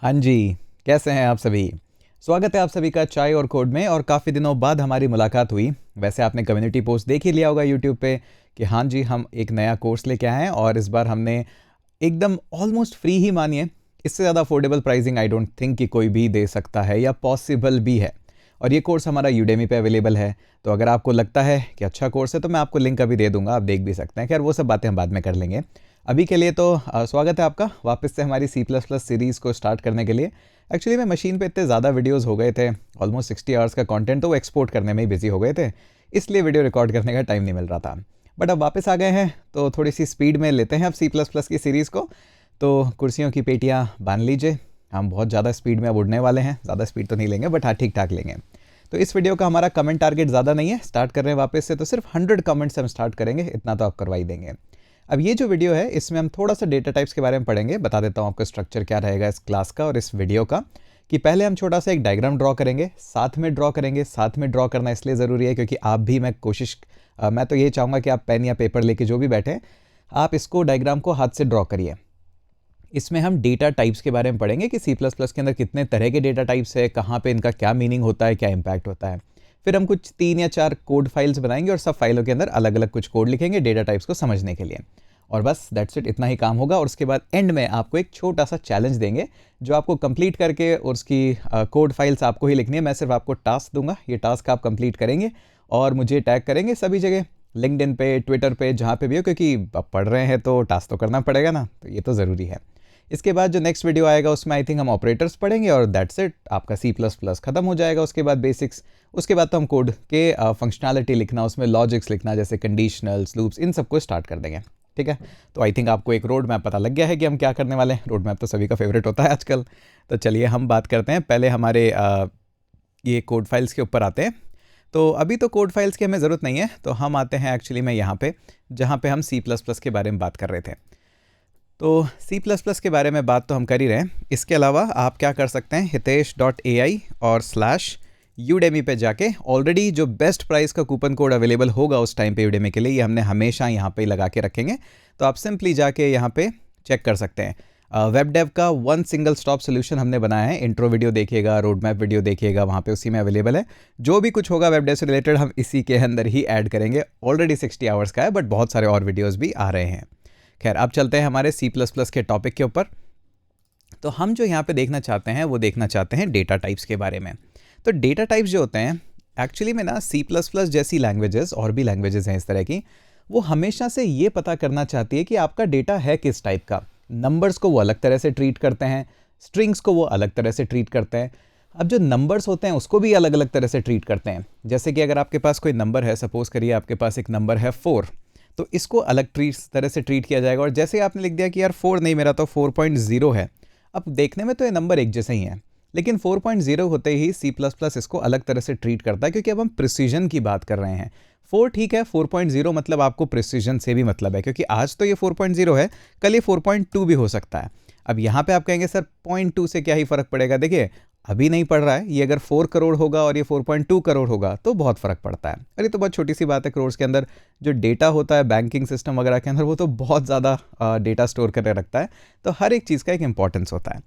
हाँ जी, कैसे हैं आप सभी? स्वागत है आप सभी का चाय और कोड में। और काफ़ी दिनों बाद हमारी मुलाकात हुई। वैसे आपने कम्युनिटी पोस्ट देख ही लिया होगा यूट्यूब पे कि हाँ जी, हम एक नया कोर्स लेके आए हैं और इस बार हमने एकदम ऑलमोस्ट फ्री ही मानिए, इससे ज़्यादा affordable pricing I don't think कि कोई भी दे सकता है या पॉसिबल भी है। और ये कोर्स हमारा यूडेमी पे अवेलेबल है। तो अगर आपको लगता है कि अच्छा कोर्स है तो मैं आपको लिंक अभी दे दूंगा, आप देख भी सकते हैं। खैर वो सब बातें हम बाद में कर लेंगे। अभी के लिए तो स्वागत है आपका वापस से हमारी सी प्लस प्लस सीरीज़ को स्टार्ट करने के लिए। एक्चुअली मैं मशीन पे इतने ज़्यादा वीडियोस हो गए थे, ऑलमोस्ट 60 आवर्स का कंटेंट, तो वो एक्सपोर्ट करने में ही बिजी हो गए थे, इसलिए वीडियो रिकॉर्ड करने का टाइम नहीं मिल रहा था। बट अब वापस आ गए हैं तो थोड़ी सी स्पीड में लेते हैं अब सी प्लस प्लस की सीरीज़ को। तो कुर्सियों की पेटियाँ बांध लीजिए, हम बहुत ज़्यादा स्पीड में अब उड़ने वाले हैं। ज़्यादा स्पीड तो नहीं लेंगे बट हाँ ठीक ठाक लेंगे। तो इस वीडियो का हमारा कमेंट टारगेट ज़्यादा नहीं है, स्टार्ट कर रहे हैं वापस से, तो सिर्फ 100 कमेंट्स हम स्टार्ट करेंगे, इतना तो आप करवा ही देंगे। अब ये जो वीडियो है इसमें हम थोड़ा सा डेटा टाइप्स के बारे में पढ़ेंगे। बता देता हूँ आपका स्ट्रक्चर क्या रहेगा इस क्लास का और इस वीडियो का। कि पहले हम छोटा सा एक डायग्राम ड्रॉ करेंगे, साथ में ड्रॉ करेंगे। साथ में ड्रॉ करना इसलिए ज़रूरी है क्योंकि आप भी, मैं तो ये चाहूँगा कि आप पेन या पेपर लेके जो भी बैठे, आप इसको डायग्राम को हाथ से ड्रॉ करिए। इसमें हम डेटा टाइप्स के बारे में पढ़ेंगे कि सी प्लस प्लस के अंदर कितने तरह के डेटा टाइप्स है, कहाँ पे इनका क्या मीनिंग होता है, क्या इम्पैक्ट होता है। फिर हम कुछ 3 या 4 कोड फाइल्स बनाएंगे और सब फाइलों के अंदर अलग अलग कुछ कोड लिखेंगे डेटा टाइप्स को समझने के लिए। और बस दैट्स इट, इतना ही काम होगा। और उसके बाद एंड में आपको एक छोटा सा चैलेंज देंगे जो आपको कंप्लीट करके, और उसकी कोड फाइल्स आपको ही लिखनी है। मैं सिर्फ आपको टास्क दूंगा, ये टास्क आप कंप्लीट करेंगे और मुझे टैग करेंगे सभी जगह, लिंक्डइन पे, ट्विटर पे, जहाँ पे भी हो, क्योंकि अब पढ़ रहे हैं तो टास्क तो करना पड़ेगा ना, तो ये तो ज़रूरी है। इसके बाद जो नेक्स्ट वीडियो आएगा उसमें आई थिंक हम ऑपरेटर्स पढ़ेंगे और दैट्स इट, आपका सी प्लस प्लस खत्म हो जाएगा। उसके बाद बेसिक्स, उसके बाद तो हम कोड के फंक्शनैलिटी लिखना, उसमें लॉजिक्स लिखना जैसे कंडीशनल्स, लूप्स, इन सबको स्टार्ट कर देंगे। ठीक है, तो आई थिंक आपको एक रोड मैप पता लग गया है कि हम क्या करने वाले हैं। रोड मैप तो सभी का फेवरेट होता है आजकल। तो चलिए हम बात करते हैं पहले हमारे ये कोड फाइल्स के ऊपर आते हैं। तो अभी तो कोड फाइल्स की हमें ज़रूरत नहीं है, तो हम आते हैं एक्चुअली में यहाँ पे जहाँ पे हम सी प्लस प्लस के बारे में बात कर रहे थे। तो सी प्लस प्लस के बारे में बात तो हम कर ही रहे हैं। इसके अलावा आप क्या कर सकते हैं, hitesh.ai और /udemy पे जाके ऑलरेडी जो बेस्ट प्राइस का कूपन कोड अवेलेबल होगा उस टाइम पे यूडेमी के लिए, ये हमने हमेशा यहाँ पे लगा के रखेंगे। तो आप सिंपली जाके यहाँ पे चेक कर सकते हैं। वेब डेव का वन सिंगल स्टॉप सोल्यूशन हमने बनाया है। इंट्रो वीडियो देखिएगा, रोड मैप वीडियो देखिएगा, वहाँ पे उसी में अवेलेबल है। जो भी कुछ होगा वेब डेव से रिलेटेड हम इसी के अंदर ही ऐड करेंगे। ऑलरेडी 60 आवर्स का है बट बहुत सारे और वीडियोज़ भी आ रहे हैं। खैर अब चलते हैं हमारे सी प्लस प्लस के टॉपिक के ऊपर। तो हम जो यहाँ पे देखना चाहते हैं वो देखना चाहते हैं डेटा टाइप्स के बारे में। तो डेटा टाइप्स जो होते हैं एक्चुअली में ना, सी प्लस प्लस जैसी लैंग्वेजेस और भी लैंग्वेजेस हैं इस तरह की, वो हमेशा से ये पता करना चाहती है कि आपका डेटा है किस टाइप का। नंबर्स को वो अलग तरह से ट्रीट करते हैं, स्ट्रिंग्स को वो अलग तरह से ट्रीट करते हैं। अब जो नंबर्स होते हैं उसको भी अलग अलग तरह से ट्रीट करते हैं। जैसे कि अगर आपके पास कोई नंबर है, सपोज करिए आपके पास एक नंबर है 4, तो इसको अलग तरह से ट्रीट किया जाएगा। और जैसे आपने लिख दिया कि यार 4 नहीं, मेरा तो 4.0 है, अब देखने में तो ये नंबर एक जैसे ही है, लेकिन 4.0 होते ही सी प्लस प्लस इसको अलग तरह से ट्रीट करता है, क्योंकि अब हम प्रिसीजन की बात कर रहे हैं। 4 ठीक है, 4.0 मतलब आपको प्रिसीजन से भी मतलब है, क्योंकि आज तो ये 4.0 है, कल ये 4.2 भी हो सकता है। अब यहाँ पे आप कहेंगे सर 0.2 से क्या ही फ़र्क पड़ेगा। देखिए अभी नहीं पड़ रहा है, ये अगर 4 करोड़ होगा और ये 4.2 करोड़ होगा तो बहुत फ़र्क पड़ता है। अरे तो बहुत छोटी सी बात है, करोड़ के अंदर जो डेटा होता है बैंकिंग सिस्टम वगैरह के अंदर, वो तो बहुत ज़्यादा डेटा स्टोर करके रखता है। तो हर एक चीज़ का एक इंपॉर्टेंस होता है।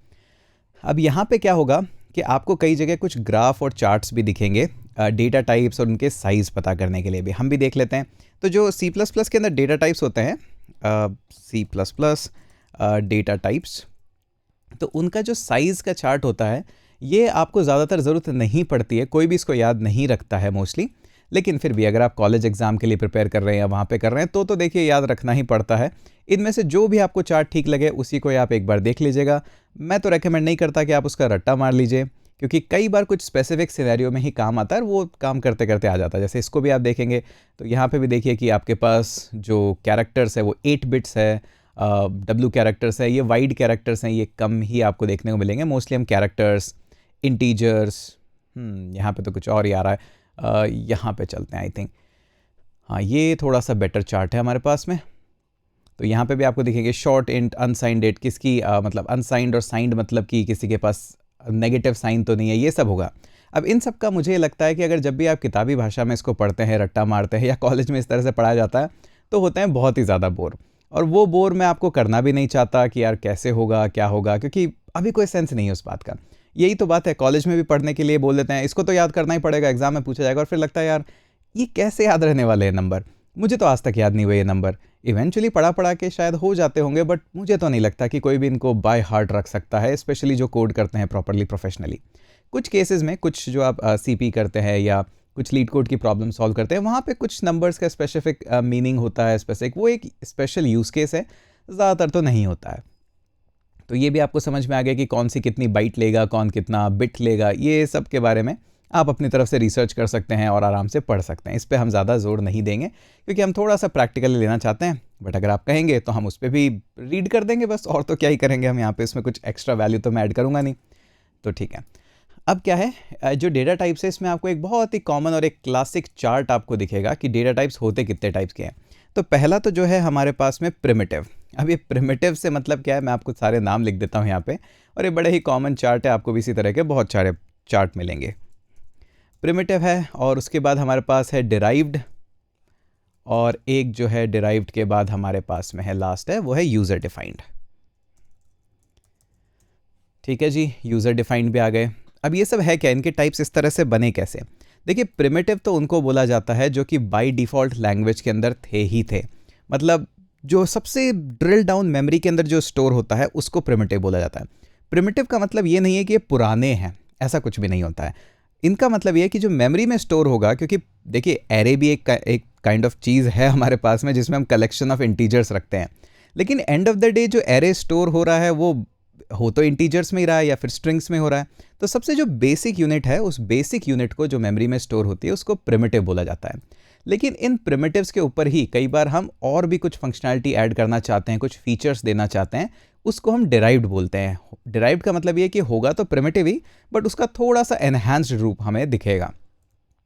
अब यहाँ पे क्या होगा कि आपको कई जगह कुछ ग्राफ और चार्ट्स भी दिखेंगे डेटा टाइप्स और उनके साइज़ पता करने के लिए भी। हम भी देख लेते हैं। तो जो सी प्लस प्लस के अंदर डेटा टाइप्स होते हैं, C plus plus data types, तो उनका जो साइज़ का चार्ट होता है ये आपको ज़्यादातर ज़रूरत नहीं पड़ती है, कोई भी इसको याद नहीं रखता है मोस्टली। लेकिन फिर भी अगर आप कॉलेज एग्ज़ाम के लिए प्रिपेयर कर रहे हैं या वहाँ पे कर रहे हैं तो देखिए याद रखना ही पड़ता है। इनमें से जो भी आपको चार्ट ठीक लगे उसी को आप एक बार देख लीजिएगा। मैं तो रेकमेंड नहीं करता कि आप उसका रट्टा मार लीजिए, क्योंकि कई बार कुछ स्पेसिफिक सिनेरियो में ही काम आता है और वो काम करते करते आ जाता है। जैसे इसको भी आप देखेंगे तो यहाँ पे भी देखिए कि आपके पास जो कैरेक्टर्स है वो 8 बिट्स है, डब्ल्यू कैरेक्टर्स है, ये वाइड कैरेक्टर्स हैं, ये कम ही आपको देखने को मिलेंगे। मोस्टली हम कैरेक्टर्स, इंटीजर्स, यहाँ पे तो कुछ और ही आ रहा है, यहाँ पे चलते हैं आई थिंक। हाँ ये थोड़ा सा बेटर चार्ट है हमारे पास में। तो यहाँ पे भी आपको दिखेंगे शॉर्ट, इंट, अनसाइंड डेट, किसकी मतलब अनसाइंड और साइंड मतलब कि किसी के पास नेगेटिव साइन तो नहीं है, ये सब होगा। अब इन सब का मुझे लगता है कि अगर जब भी आप किताबी भाषा में इसको पढ़ते हैं, रट्टा मारते हैं, या कॉलेज में इस तरह से पढ़ाया जाता है, तो होते हैं बहुत ही ज़्यादा बोर। और वो बोर मैं आपको करना भी नहीं चाहता कि यार कैसे होगा क्या होगा, क्योंकि अभी कोई सेंस नहीं है उस बात का। यही तो बात है, कॉलेज में भी पढ़ने के लिए बोल देते हैं इसको तो याद करना ही पड़ेगा, एग्जाम में पूछा जाएगा, और फिर लगता है यार ये कैसे याद रहने वाले हैं नंबर, मुझे तो आज तक याद नहीं हुए ये नंबर। इवेंचुअली पढ़ा पढ़ा के शायद हो जाते होंगे, बट मुझे तो नहीं लगता कि कोई भी इनको बाय हार्ट रख सकता है, स्पेशली जो कोड करते हैं प्रॉपरली प्रोफेशनली। कुछ केसेस में, कुछ जो आप सीपी करते हैं या कुछ लीड कोड की प्रॉब्लम सॉल्व करते हैं, वहाँ पे कुछ नंबर्स का स्पेसिफिक मीनिंग होता है, स्पेसिफिक, वो एक स्पेशल यूज़ केस है, ज़्यादातर तो नहीं होता है। तो ये भी आपको समझ में आ गया कि कौन सी कितनी बाइट लेगा, कौन कितना बिट लेगा, ये सब के बारे में आप अपनी तरफ से रिसर्च कर सकते हैं और आराम से पढ़ सकते हैं। इस पर हम ज़्यादा जोर नहीं देंगे क्योंकि हम थोड़ा सा प्रैक्टिकली लेना चाहते हैं, बट अगर आप कहेंगे तो हम उस पर भी रीड कर देंगे बस, और तो क्या ही करेंगे हम यहाँ पे, इसमें कुछ एक्स्ट्रा वैल्यू तो मैं ऐड करूँगा नहीं। तो ठीक है, अब क्या है, जो डेटा टाइप्स है इसमें आपको एक बहुत ही कॉमन और एक क्लासिक चार्ट आपको दिखेगा कि डेटा टाइप्स होते कितने टाइप्स के हैं। तो पहला तो जो है हमारे पास में प्रिमिटिव। अब ये प्रिमिटिव से मतलब क्या है, मैं आपको सारे नाम लिख देता हूँ यहाँ पे, और ये बड़े ही कॉमन चार्ट है, आपको भी इसी तरह के बहुत सारे चार्ट मिलेंगे। प्रिमिटिव है, और उसके बाद हमारे पास है डिराइव्ड, और एक जो है डिराइव्ड के बाद हमारे पास में है लास्ट है, वो है यूज़र डिफाइंड। ठीक है जी, यूज़र डिफाइंड भी आ गए। अब ये सब है क्या, इनके टाइप्स इस तरह से बने कैसे? देखिए, प्रिमिटिव तो उनको बोला जाता है जो कि बाय डिफ़ॉल्ट लैंग्वेज के अंदर थे ही थे, मतलब जो सबसे ड्रिल डाउन मेमोरी के अंदर जो स्टोर होता है उसको प्रिमिटिव बोला जाता है। प्रिमिटिव का मतलब ये नहीं है कि ये पुराने हैं, ऐसा कुछ भी नहीं होता है। इनका मतलब ये है कि जो मेमोरी में स्टोर होगा, क्योंकि देखिए एरे भी एक काइंड ऑफ चीज़ है हमारे पास में जिसमें हम कलेक्शन ऑफ इंटीजर्स रखते हैं, लेकिन एंड ऑफ द डे जो एरे स्टोर हो रहा है वो हो तो इंटीजर्स में ही रहा है या फिर स्ट्रिंग्स में हो रहा है। तो सबसे जो बेसिक यूनिट है, उस बेसिक यूनिट को जो मेमोरी में स्टोर होती है उसको प्रिमिटिव बोला जाता है। लेकिन इन प्रिमिटिव्स के ऊपर ही कई बार हम और भी कुछ फंक्शनैलिटी ऐड करना चाहते हैं, कुछ फीचर्स देना चाहते हैं, उसको हम डिराइव्ड बोलते हैं। डिराइव्ड का मतलब ये कि होगा तो प्रिमिटिव ही, बट उसका थोड़ा सा एनहांस्ड रूप हमें दिखेगा।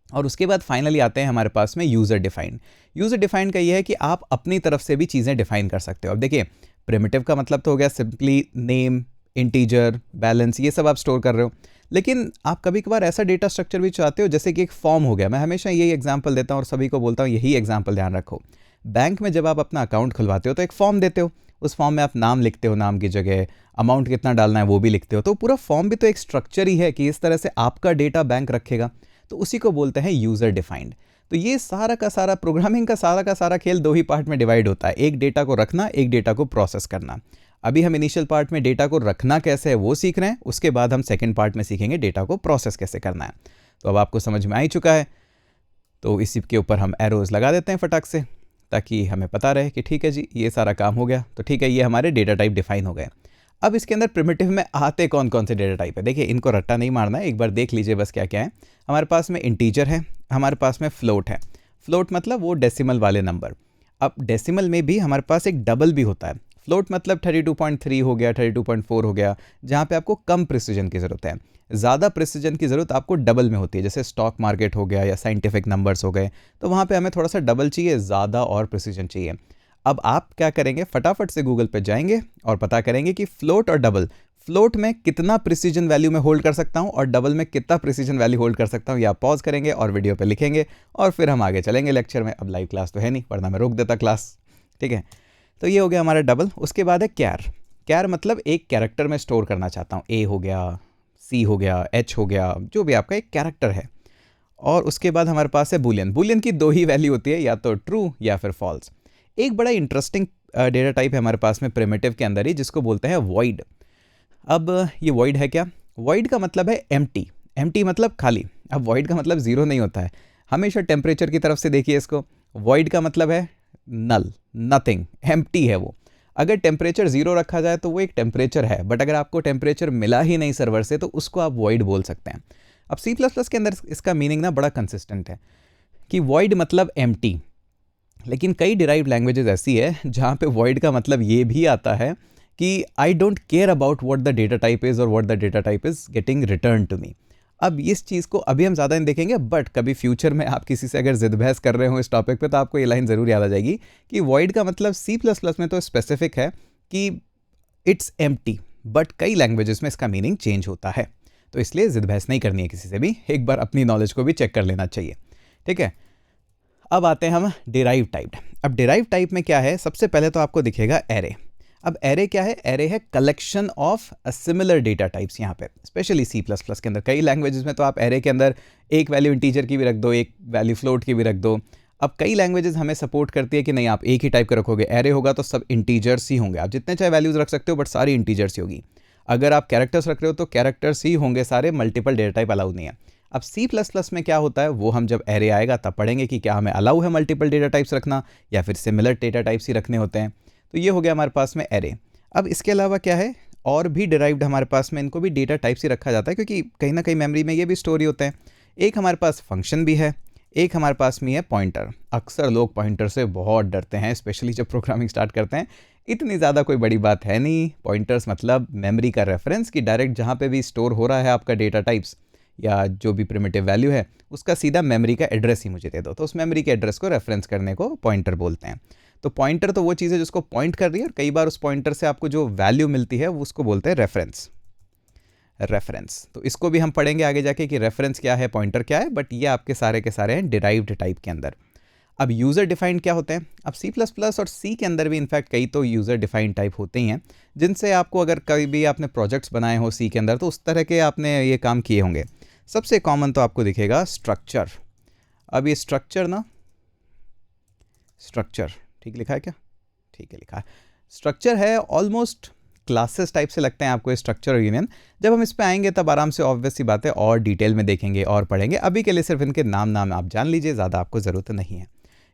और उसके बाद फाइनली आते हैं हमारे पास में यूज़र डिफाइंड। यूज़र डिफाइंड का ये है कि आप अपनी तरफ से भी चीज़ें डिफाइन कर सकते हो। अब देखिए, प्रिमिटिव का मतलब तो हो गया सिंपली नेम, इंटीजर, बैलेंस, ये सब आप स्टोर कर रहे हो, लेकिन आप कभी कभार ऐसा डेटा स्ट्रक्चर भी चाहते हो जैसे कि एक फॉर्म हो गया। मैं हमेशा यही एग्जांपल देता हूँ और सभी को बोलता हूँ यही एग्जांपल ध्यान रखो। बैंक में जब आप अपना अकाउंट खुलवाते हो तो एक फॉर्म देते हो, उस फॉर्म में आप नाम लिखते हो, नाम की जगह अमाउंट कितना डालना है वो भी लिखते हो, तो पूरा फॉर्म भी तो एक स्ट्रक्चर ही है कि इस तरह से आपका डेटा बैंक रखेगा, तो उसी को बोलते हैं यूज़र डिफाइंड। तो ये सारा का सारा प्रोग्रामिंग का सारा खेल दो ही पार्ट में डिवाइड होता है, एक डेटा को रखना, एक डेटा को प्रोसेस करना। अभी हम इनिशियल पार्ट में डेटा को रखना कैसे है वो सीख रहे हैं, उसके बाद हम सेकंड पार्ट में सीखेंगे डेटा को प्रोसेस कैसे करना है। तो अब आपको समझ में आ ही चुका है, तो इसी के ऊपर हम एरोज लगा देते हैं फटाक से, ताकि हमें पता रहे कि ठीक है जी ये सारा काम हो गया। तो ठीक है, ये हमारे डेटा टाइप डिफाइन हो गए। अब इसके अंदर प्रिमिटिव में आते कौन कौन से डेटा टाइप है, देखिए इनको रट्टा नहीं मारना है, एक बार देख लीजिए बस क्या क्या है। हमारे पास में इंटीजर है, हमारे पास में फ्लोट है। फ्लोट मतलब वो डेसिमल वाले नंबर। अब डेसिमल में भी हमारे पास एक डबल भी होता है। फ्लोट मतलब 32.3 हो गया, 32.4 हो गया, जहाँ पे आपको कम प्रिसीजन की ज़रूरत है। ज़्यादा प्रिसीजन की ज़रूरत आपको डबल में होती है, जैसे स्टॉक मार्केट हो गया या साइंटिफिक नंबर्स हो गए, तो वहाँ पे हमें थोड़ा सा डबल चाहिए, ज़्यादा और प्रिसीजन चाहिए। अब आप क्या करेंगे, फटाफट से गूगल पे जाएंगे और पता करेंगे कि फ्लोट और डबल, फ्लोट में कितना प्रिसीजन वैल्यू में होल्ड कर सकता हूँ और डबल में कितना प्रिसीजन वैल्यू होल्ड कर सकता हूँ। या पॉज करेंगे और वीडियो पे लिखेंगे और फिर हम आगे चलेंगे लेक्चर में। अब लाइव क्लास तो है नहीं, वरना मैं रोक देता क्लास। ठीक है, तो ये हो गया हमारा डबल। उसके बाद है कैर। कैर मतलब एक कैरेक्टर में स्टोर करना चाहता हूँ, ए हो गया, सी हो गया, एच हो गया, जो भी आपका एक कैरेक्टर है। और उसके बाद हमारे पास है बुलियन। बुलियन की दो ही वैल्यू होती है, या तो ट्रू या फिर फॉल्स। एक बड़ा इंटरेस्टिंग डेटा टाइप है हमारे पास में प्रिमिटिव के अंदर ही, जिसको बोलते हैं वॉइड। अब ये वॉइड है क्या, वॉइड का मतलब है एम्प्टी। एम्प्टी मतलब खाली। अब वॉइड का मतलब जीरो नहीं होता है, हमेशा टेम्परेचर की तरफ से देखिए इसको। वॉइड का मतलब है नल, नथिंग, एम्प्टी है वो। अगर टेम्परेचर जीरो रखा जाए तो वो एक टेम्परेचर है, बट अगर आपको टेम्परेचर मिला ही नहीं सर्वर से तो उसको आप वॉइड बोल सकते हैं। अब C++ के अंदर इसका मीनिंग ना बड़ा कंसिस्टेंट है कि वॉइड मतलब एम्प्टी, लेकिन कई डिराइव्ड लैंग्वेजेस ऐसी है जहाँ पे वॉइड का मतलब ये भी आता है कि I don't care about what the data type is और what the data type is getting return to me. अब इस चीज़ को अभी हम ज़्यादा नहीं देखेंगे, बट कभी फ्यूचर में आप किसी से अगर जिद बहस कर रहे हो इस टॉपिक पे तो आपको ये लाइन ज़रूर याद आ जाएगी कि वॉइड का मतलब C++ में तो स्पेसिफिक है कि इट्स एम्प्टी, बट कई लैंग्वेजेस में इसका मीनिंग चेंज होता है। तो इसलिए जिद बहस नहीं करनी है किसी से भी, एक बार अपनी नॉलेज को भी चेक कर लेना चाहिए। ठीक है, अब आते हैं हम डिराइव टाइप्ड। अब डिराइव टाइप में क्या है, सबसे पहले तो आपको दिखेगा एरे। अब एरे क्या है, एरे है collection of similar data types. यहाँ पे स्पेशली सी प्लस प्लस के अंदर, कई लैंग्वेजेस में तो आप एरे के अंदर एक वैल्यू इंटीजर की भी रख दो, एक वैल्यू फ्लोट की भी रख दो। अब कई लैंग्वेजेस हमें सपोर्ट करती है कि नहीं, आप एक ही टाइप का रखोगे, एरे होगा तो सब इंटीजर्स ही होंगे, आप जितने चाहे वैल्यूज रख सकते हो बट सारी इंटीजर्स ही होगी। अगर आप कैरेक्टर्स रख रहे हो तो कैरेक्टर्स ही होंगे सारे, मल्टीपल डेटा टाइप अलाउ नहीं है। अब सी प्लस प्लस में क्या होता है वो हम जब एरे आएगा तब पढ़ेंगे कि क्या हमें अलाउ है मल्टीपल डेटा टाइप्स रखना या फिर सिमिलर डेटा टाइप्स ही रखने होते हैं। तो ये हो गया हमारे पास में एरे। अब इसके अलावा क्या है, और भी डिराइव्ड हमारे पास में, इनको भी डेटा टाइप्स ही रखा जाता है क्योंकि कहीं ना कहीं मेमोरी में ये भी स्टोरी होते हैं। एक हमारे पास फंक्शन भी है, एक हमारे पास में है पॉइंटर। अक्सर लोग पॉइंटर से बहुत डरते हैं, स्पेशली जब प्रोग्रामिंग स्टार्ट करते हैं। इतनी ज़्यादा कोई बड़ी बात है नहीं, पॉइंटर्स मतलब मेमोरी का रेफरेंस, कि डायरेक्ट जहाँ पे भी स्टोर हो रहा है आपका डेटा टाइप्स या जो भी प्रिमिटिव वैल्यू है उसका सीधा मेमोरी का एड्रेस ही मुझे दे दो, तो उस मेमोरी के एड्रेस को रेफरेंस करने को पॉइंटर बोलते हैं। तो पॉइंटर तो वो चीज़ है जिसको पॉइंट कर रही है, और कई बार उस पॉइंटर से आपको जो वैल्यू मिलती है वो उसको बोलते हैं रेफरेंस। रेफरेंस तो इसको भी हम पढ़ेंगे आगे जाके कि रेफरेंस क्या है, पॉइंटर क्या है, बट ये आपके सारे के सारे हैं डिराइव्ड टाइप के अंदर। अब यूज़र डिफाइंड क्या होते हैं, अब सी प्लस प्लस और सी के अंदर भी इनफैक्ट कई तो यूज़र डिफाइंड टाइप होते ही हैं, जिनसे आपको अगर कभी भी आपने प्रोजेक्ट्स बनाए हो सी के अंदर तो उस तरह के आपने ये काम किए होंगे। सबसे कॉमन तो आपको दिखेगा स्ट्रक्चर। अब ये स्ट्रक्चर ना, स्ट्रक्चर ठीक लिखा है क्या, ठीक है लिखा है, स्ट्रक्चर है ऑलमोस्ट क्लासेस टाइप से लगते हैं आपको ये स्ट्रक्चर और यूनियन। जब हम इस पे आएंगे तब आराम से ऑब्वियस सी बात है और डिटेल में देखेंगे और पढ़ेंगे। अभी के लिए सिर्फ इनके नाम आप जान लीजिए, ज़्यादा आपको ज़रूरत नहीं है।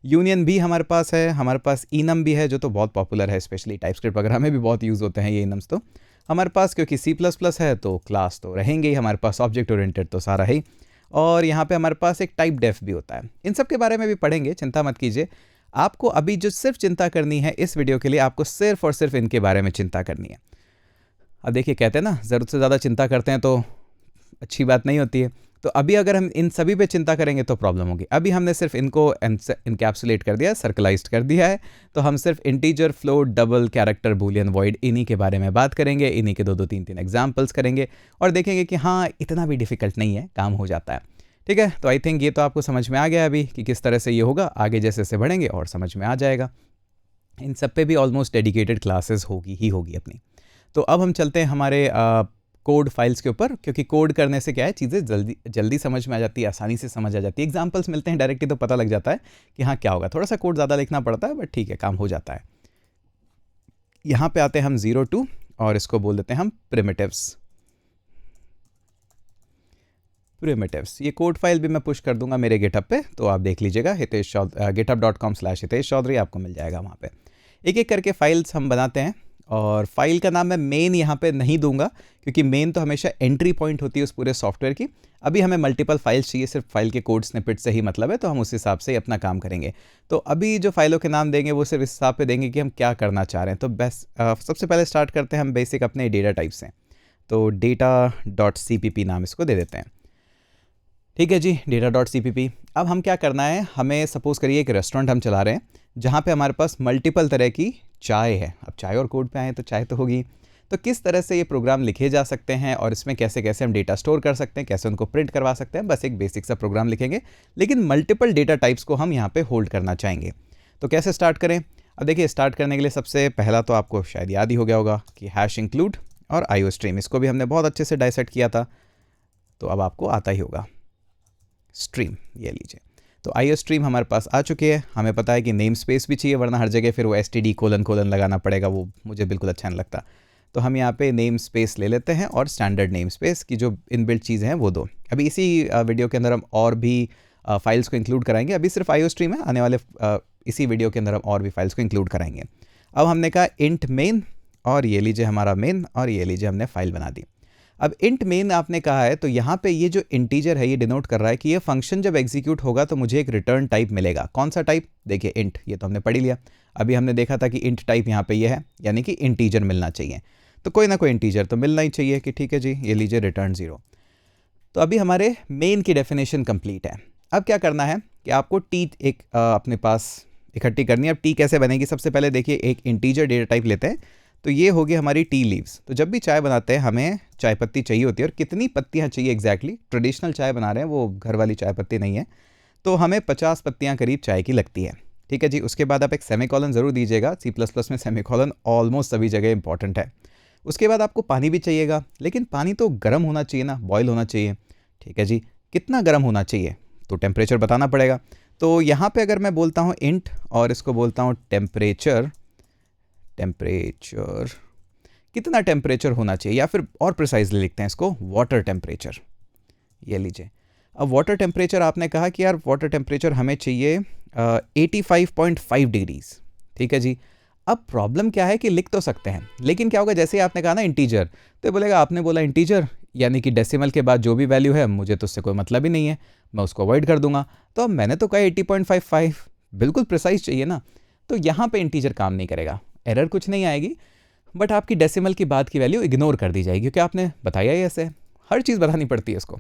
यूनियन भी हमारे पास है, हमारे पास इनम भी है जो तो बहुत पॉपुलर है, स्पेशली टाइपस्क्रिप्ट वगैरह में भी बहुत यूज़ होते हैं ये इनम्स। तो हमारे पास क्योंकि सी प्लस प्लस है तो क्लास तो रहेंगे ही, हमारे पास ऑब्जेक्ट ओरिएंटेड तो सारा ही, और यहाँ पे हमारे पास एक टाइप डेफ भी होता है। इन सब के बारे में भी पढ़ेंगे, चिंता मत कीजिए। आपको अभी जो सिर्फ चिंता करनी है इस वीडियो के लिए, आपको सिर्फ और सिर्फ इनके बारे में चिंता करनी है। अब देखिए, कहते हैं ना ज़रूरत से ज़्यादा चिंता करते हैं तो अच्छी बात नहीं होती है। तो अभी अगर हम इन सभी पे चिंता करेंगे तो प्रॉब्लम होगी। अभी हमने सिर्फ इनको इनकैप्सुलेट कर दिया, सर्कलाइज्ड कर दिया है, तो हम सिर्फ integer, float, double, character, Boolean, void, इन्हीं के बारे में बात करेंगे, इन्हीं के 2-2, 3-3 एग्जाम्पल्स करेंगे और देखेंगे कि हाँ इतना भी डिफिकल्ट नहीं है, काम हो जाता है। ठीक है, तो आई थिंक ये तो आपको समझ में आ गया अभी कि किस तरह से ये होगा। आगे जैसे जैसे बढ़ेंगे और समझ में आ जाएगा। इन सब पे भी ऑलमोस्ट डेडिकेटेड क्लासेस होगी अपनी। तो अब हम चलते हैं हमारे कोड फाइल्स के ऊपर, क्योंकि कोड करने से क्या है, चीज़ें जल्दी समझ में आ जाती है, आसानी से समझ आ जाती है। एग्जाम्पल्स मिलते हैं डायरेक्टली तो पता लग जाता है कि हाँ क्या होगा। थोड़ा सा कोड ज़्यादा लिखना पड़ता है बट ठीक है, काम हो जाता है। यहाँ पे आते हैं हम 0 और इसको बोल देते हैं हम प्रिमिटिव्स। ये कोड फाइल भी मैं पुश कर दूंगा मेरे गिटहब पे, तो आप देख लीजिएगा, github.com/हितेश चौधरी आपको मिल जाएगा वहाँ पे। एक एक करके फाइल्स हम बनाते हैं, और फाइल का नाम मैं मेन यहाँ पे नहीं दूंगा क्योंकि मेन तो हमेशा एंट्री पॉइंट होती है उस पूरे सॉफ्टवेयर की। अभी हमें मल्टीपल फाइल्स चाहिए, सिर्फ फाइल के कोड स्निपेट से ही मतलब है, तो हम उस हिसाब से अपना काम करेंगे। तो अभी जो फाइलों के नाम देंगे वो सिर्फ इस हिसाब पे देंगे कि हम क्या करना चाह रहे हैं। तो बेस्ट सबसे पहले स्टार्ट करते हैं हम बेसिक अपने डेटा टाइप से। तो data.cpp नाम इसको दे देते हैं। ठीक है जी, data.cpp। अब हम क्या करना है, हमें सपोज करिए एक रेस्टोरेंट हम चला रहे हैं जहाँ पे हमारे पास मल्टीपल तरह की चाय है। अब चाय और कोड पे आए तो चाय तो होगी, तो किस तरह से ये प्रोग्राम लिखे जा सकते हैं और इसमें कैसे कैसे हम डेटा स्टोर कर सकते हैं, कैसे उनको प्रिंट करवा सकते हैं, बस एक बेसिक सा प्रोग्राम लिखेंगे, लेकिन मल्टीपल डेटा टाइप्स को हम यहाँ पे होल्ड करना चाहेंगे। तो कैसे स्टार्ट करें? अब देखिए, स्टार्ट करने के लिए सबसे पहला तो आपको शायद याद ही हो गया होगा कि हैश इंक्लूड और आईओ स्ट्रीम, इसको भी हमने बहुत अच्छे से डाइसेक्ट किया था, तो अब आपको आता ही होगा स्ट्रीम। ये लीजिए, तो आईओ स्ट्रीम हमारे पास आ चुकी है। हमें पता है कि नेम स्पेस भी चाहिए, वरना हर जगह फिर वो std::: लगाना पड़ेगा, वो मुझे बिल्कुल अच्छा नहीं लगता। तो हम यहाँ पे नेम स्पेस ले लेते हैं और स्टैंडर्ड नेम स्पेस की जो इनबिल्ट चीज़ें हैं वो दो। अभी इसी वीडियो के अंदर हम और भी फाइल्स को इंक्लूड कराएंगे। अभी सिर्फ आईओ स्ट्रीम है, आने वाले इसी वीडियो के अंदर हम और भी फाइल्स को इंक्लूड कराएंगे। अब हमने कहा इंट मेन, और ये लीजिए हमारा मेन, और ये लीजिए हमने फाइल बना दी। अब इंट मेन आपने कहा है, तो यहाँ पे ये जो इंटीजर है ये डिनोट कर रहा है कि ये फंक्शन जब एग्जीक्यूट होगा तो मुझे एक रिटर्न टाइप मिलेगा। कौन सा टाइप? देखिए इंट, ये तो हमने पढ़ लिया। अभी हमने देखा था कि इंट टाइप यहाँ पे ये है, यानी कि इंटीजर मिलना चाहिए। तो कोई ना कोई इंटीजर तो मिलना ही चाहिए कि ठीक है जी, ये लीजिए रिटर्न 0। तो अभी हमारे मेन की डेफिनेशन कंप्लीट है। अब क्या करना है कि आपको टी एक अपने पास इकट्ठी करनी है। अब टी कैसे बनेगी? सबसे पहले देखिए, एक इंटीजर डेटा टाइप लेते हैं, तो ये होगी हमारी टी लीव्स। तो जब भी चाय बनाते हैं हमें चाय पत्ती चाहिए होती है, और कितनी पत्तियाँ चाहिए एग्जैक्टली, ट्रेडिशनल चाय बना रहे हैं वो घर वाली चाय पत्ती नहीं है, तो हमें 50 पत्तियाँ करीब चाय की लगती है। ठीक है जी। उसके बाद आप एक सेमीकोलन ज़रूर दीजिएगा, C++ में सेमीकोलन ऑलमोस्ट सभी जगह इंपॉर्टेंट है। उसके बाद आपको पानी भी चाहिएगा, लेकिन पानी तो गर्म होना चाहिए ना, बॉयल होना चाहिए, ठीक है जी। कितना गर्म होना चाहिए, तो टेम्परेचर बताना पड़ेगा। तो यहाँ पे अगर मैं बोलता हूँ इंट और इसको बोलता हूँ टेम्परेचर, कितना टेम्परेचर होना चाहिए, या फिर और प्रिसाइजली लिखते हैं इसको वाटर टेम्परेचर, ये लीजिए। अब वाटर टेम्परेचर आपने कहा कि यार वाटर टेम्परेचर हमें चाहिए 85.5 डिग्रीज, ठीक है जी। अब प्रॉब्लम क्या है कि लिख तो सकते हैं, लेकिन क्या होगा, जैसे ही आपने कहा ना इंटीजर, तो ये बोलेगा आपने बोला इंटीजर यानी कि डेसिमल के बाद जो भी वैल्यू है मुझे तो उससे कोई मतलब ही नहीं है, मैं उसको अवॉइड कर दूंगा। तो अब मैंने तो कहा 80.55, बिल्कुल प्रिसाइज चाहिए ना, तो यहाँ पे इंटीजर काम नहीं करेगा, एरर कुछ नहीं आएगी, बट आपकी डेसिमल की बाद की वैल्यू इग्नोर कर दी जाएगी, क्योंकि आपने बताया ही ऐसे, हर चीज़ बतानी पड़ती है इसको।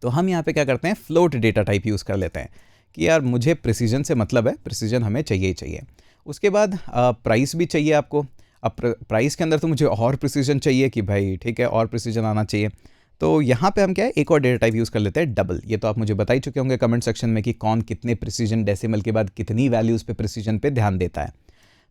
तो हम यहाँ पे क्या करते हैं, फ्लोट डेटा टाइप यूज़ कर लेते हैं कि यार मुझे प्रिसीजन से मतलब है, प्रिसीजन हमें चाहिए ही चाहिए। उसके बाद प्राइस भी चाहिए आपको। अब प्राइस के अंदर तो मुझे और प्रिसीजन चाहिए कि भाई ठीक है, और प्रिसीजन आना चाहिए। तो यहाँ पे हम क्या है, एक और डेटा टाइप यूज़ कर लेते हैं, डबल। ये तो आप मुझे बता ही चुके होंगे कमेंट सेक्शन में कि कौन कितने प्रिसीजन डेसिमल के बाद कितनी वैल्यूज़ पे प्रिसीजन पे ध्यान देता है।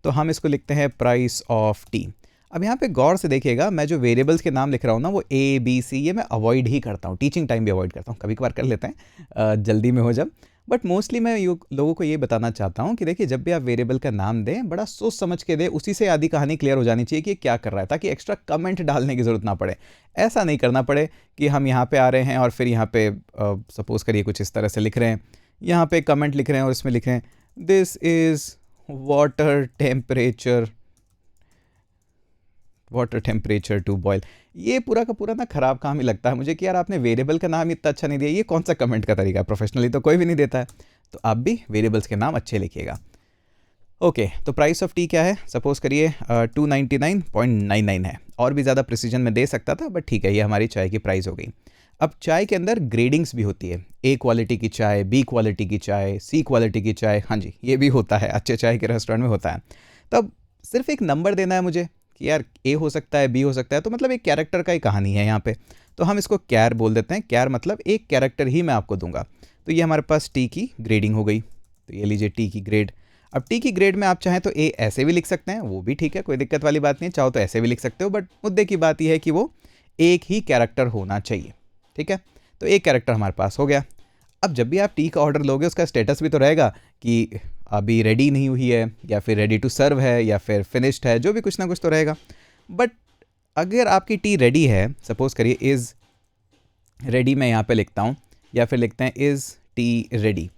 तो हम इसको लिखते हैं प्राइस ऑफ टी। अब यहाँ पे गौर से देखिएगा, मैं जो वेरिएबल्स के नाम लिख रहा हूँ ना, वो A B C ये मैं अवॉइड ही करता हूँ, टीचिंग टाइम भी अवॉइड करता हूँ, कभी कभार कर लेते हैं जल्दी में हो जब, बट मोस्टली मैं लोगों को ये बताना चाहता हूँ कि देखिए जब भी आप वेरिएबल का नाम दें, बड़ा सोच समझ के दें, उसी से आधी कहानी क्लियर हो जानी चाहिए कि क्या कर रहा है, ताकि एक्स्ट्रा कमेंट डालने की ज़रूरत ना पड़े। ऐसा नहीं करना पड़े कि हम यहाँ पे आ रहे हैं और फिर यहाँ पे सपोज करिए कुछ इस तरह से लिख रहे हैं, यहाँ पे कमेंट लिख रहे हैं और इसमें लिख रहे हैं this is water temperature to boil. ये पूरा का पूरा ना ख़राब काम ही लगता है मुझे कि यार आपने वेरिएबल का नाम इतना अच्छा नहीं दिया, ये कौन सा कमेंट का तरीका है, प्रोफेशनली तो कोई भी नहीं देता है। तो आप भी वेरिएबल्स के नाम अच्छे लिखिएगा। ओके, तो प्राइस ऑफ टी क्या है, सपोज करिए 299.99 है, और भी ज़्यादा प्रिसीजन में दे सकता था, बट ठीक है, ये हमारी चाय की प्राइस हो गई। अब चाय के अंदर ग्रेडिंग्स भी होती है, A क्वालिटी की चाय, B क्वालिटी की चाय, C क्वालिटी की चाय, हाँ जी ये भी होता है, अच्छे चाय के रेस्टोरेंट में होता है। तब सिर्फ एक नंबर देना है मुझे कि यार A हो सकता है, B हो सकता है, तो मतलब एक कैरेक्टर का ही कहानी है यहाँ पे। तो हम इसको कैर बोल देते हैं, कैर मतलब एक कैरेक्टर ही मैं आपको दूंगा। तो ये हमारे पास टी की ग्रेडिंग हो गई, तो ये लीजिए टी की ग्रेड। अब टी की ग्रेड में आप चाहें तो ए ऐसे भी लिख सकते हैं, वो भी ठीक है, कोई दिक्कत वाली बात नहीं है, चाहो तो ऐसे भी लिख सकते हो, बट मुद्दे की बात यह है कि वो एक ही कैरेक्टर होना चाहिए, ठीक है। तो एक कैरेक्टर हमारे पास हो गया। अब जब भी आप टी का ऑर्डर लोगे, उसका स्टेटस भी तो रहेगा कि अभी रेडी नहीं हुई है, या फिर रेडी टू सर्व है, या फिर फिनिश्ड है, जो भी कुछ ना कुछ तो रहेगा। बट अगर आपकी टी रेडी है, सपोज करिए इज़ रेडी मैं यहाँ पे लिखता हूँ, या फिर लिखते हैं इज़ टी रेडी,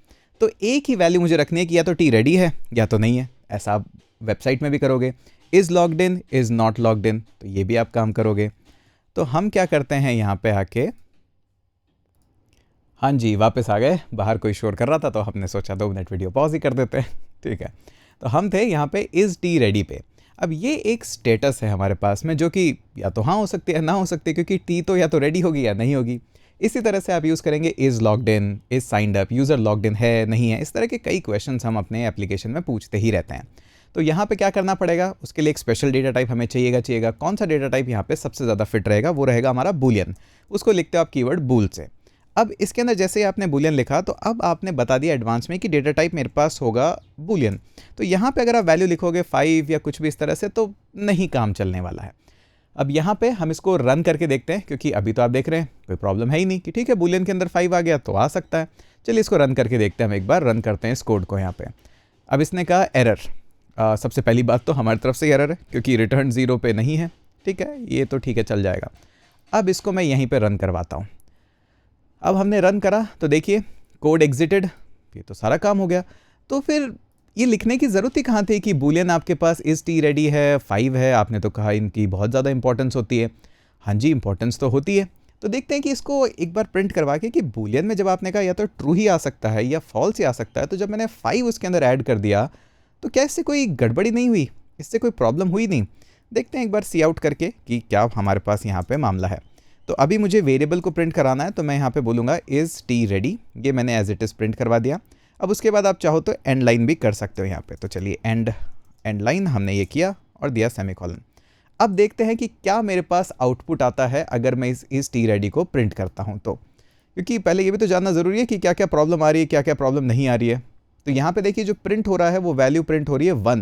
तो एक ही वैल्यू मुझे रखनी है कि या तो टी रेडी है या तो नहीं है। ऐसा आप वेबसाइट में भी करोगे, is logged in, is not logged in, तो ये भी आप काम करोगे। तो हम क्या करते हैं यहाँ पे आके, हाँ जी वापस आ गए, बाहर कोई शोर कर रहा था तो हमने सोचा 2 मिनट वीडियो पॉज ही कर देते हैं, ठीक है। तो हम थे यहाँ पे इज़ टी रेडी पे। अब ये एक स्टेटस है हमारे पास में, जो कि या तो हाँ हो सकती है, ना हो सकती है, क्योंकि टी तो या तो रेडी होगी या नहीं होगी। इसी तरह से आप यूज़ करेंगे is logged in, is signed up, user logged in है नहीं है, इस तरह के कई क्वेश्चंस हम अपने एप्लीकेशन में पूछते ही रहते हैं। तो यहाँ पे क्या करना पड़ेगा, उसके लिए एक स्पेशल डेटा टाइप हमें चाहिएगा। कौन सा डेटा टाइप यहाँ पे सबसे ज़्यादा फिट रहेगा, वो रहेगा हमारा बूलियन। उसको लिखते हो आप कीवर्ड बूल से। अब इसके अंदर जैसे ही आपने बूलियन लिखा, तो अब आपने बता दिया एडवांस में कि डेटा टाइप मेरे पास होगा बूलियन। तो यहाँ पे अगर आप वैल्यू लिखोगे 5 या कुछ भी इस तरह से, तो नहीं काम चलने वाला है। अब यहाँ पे हम इसको रन करके देखते हैं, क्योंकि अभी तो आप देख रहे हैं कोई प्रॉब्लम है ही नहीं कि ठीक है बूलियन के अंदर 5 आ गया तो आ सकता है। चलिए इसको रन करके देखते हैं, हम एक बार रन करते हैं इस कोड को यहाँ पे। अब इसने कहा एरर। सबसे पहली बात तो हमारी तरफ से एरर है, क्योंकि रिटर्न 0 पे नहीं है, ठीक है, ये तो ठीक है चल जाएगा। अब इसको मैं यहीं पर रन करवाता हूँ। अब हमने रन करा तो देखिए कोड एग्जिटेड, ये तो सारा काम हो गया। तो फिर ये लिखने की ज़रूरत ही कहाँ थी कि बूलियन आपके पास इज़ टी रेडी है, 5 है, आपने तो कहा इनकी बहुत ज़्यादा इंपॉर्टेंस होती है। हाँ जी इंपॉर्टेंस तो होती है। तो देखते हैं कि इसको एक बार प्रिंट करवा के कि बूलियन में जब आपने कहा या तो ट्रू ही आ सकता है या फॉल्स ही आ सकता है, तो जब मैंने 5 उसके अंदर ऐड कर दिया तो क्या इससे कोई गड़बड़ी नहीं हुई, इससे कोई प्रॉब्लम हुई नहीं। देखते हैं एक बार सी आउट करके कि क्या हमारे पास यहाँ पर मामला है। तो अभी मुझे वेरिएबल को प्रिंट कराना है, तो मैं यहाँ पे बोलूँगा इज़ टी रेडी, ये मैंने एज इट इज़ प्रिंट करवा दिया। अब उसके बाद आप चाहो तो एंड लाइन भी कर सकते हो यहाँ पे। तो चलिए एंड लाइन हमने ये किया और दिया सेमीकोलन। अब देखते हैं कि क्या मेरे पास आउटपुट आता है अगर मैं इस टी रेडी को प्रिंट करता हूँ तो, क्योंकि पहले ये भी तो जानना ज़रूरी है कि क्या क्या प्रॉब्लम आ रही है, क्या क्या प्रॉब्लम नहीं आ रही है। तो यहाँ पे देखिए जो प्रिंट हो रहा है वो वैल्यू प्रिंट हो रही है 1।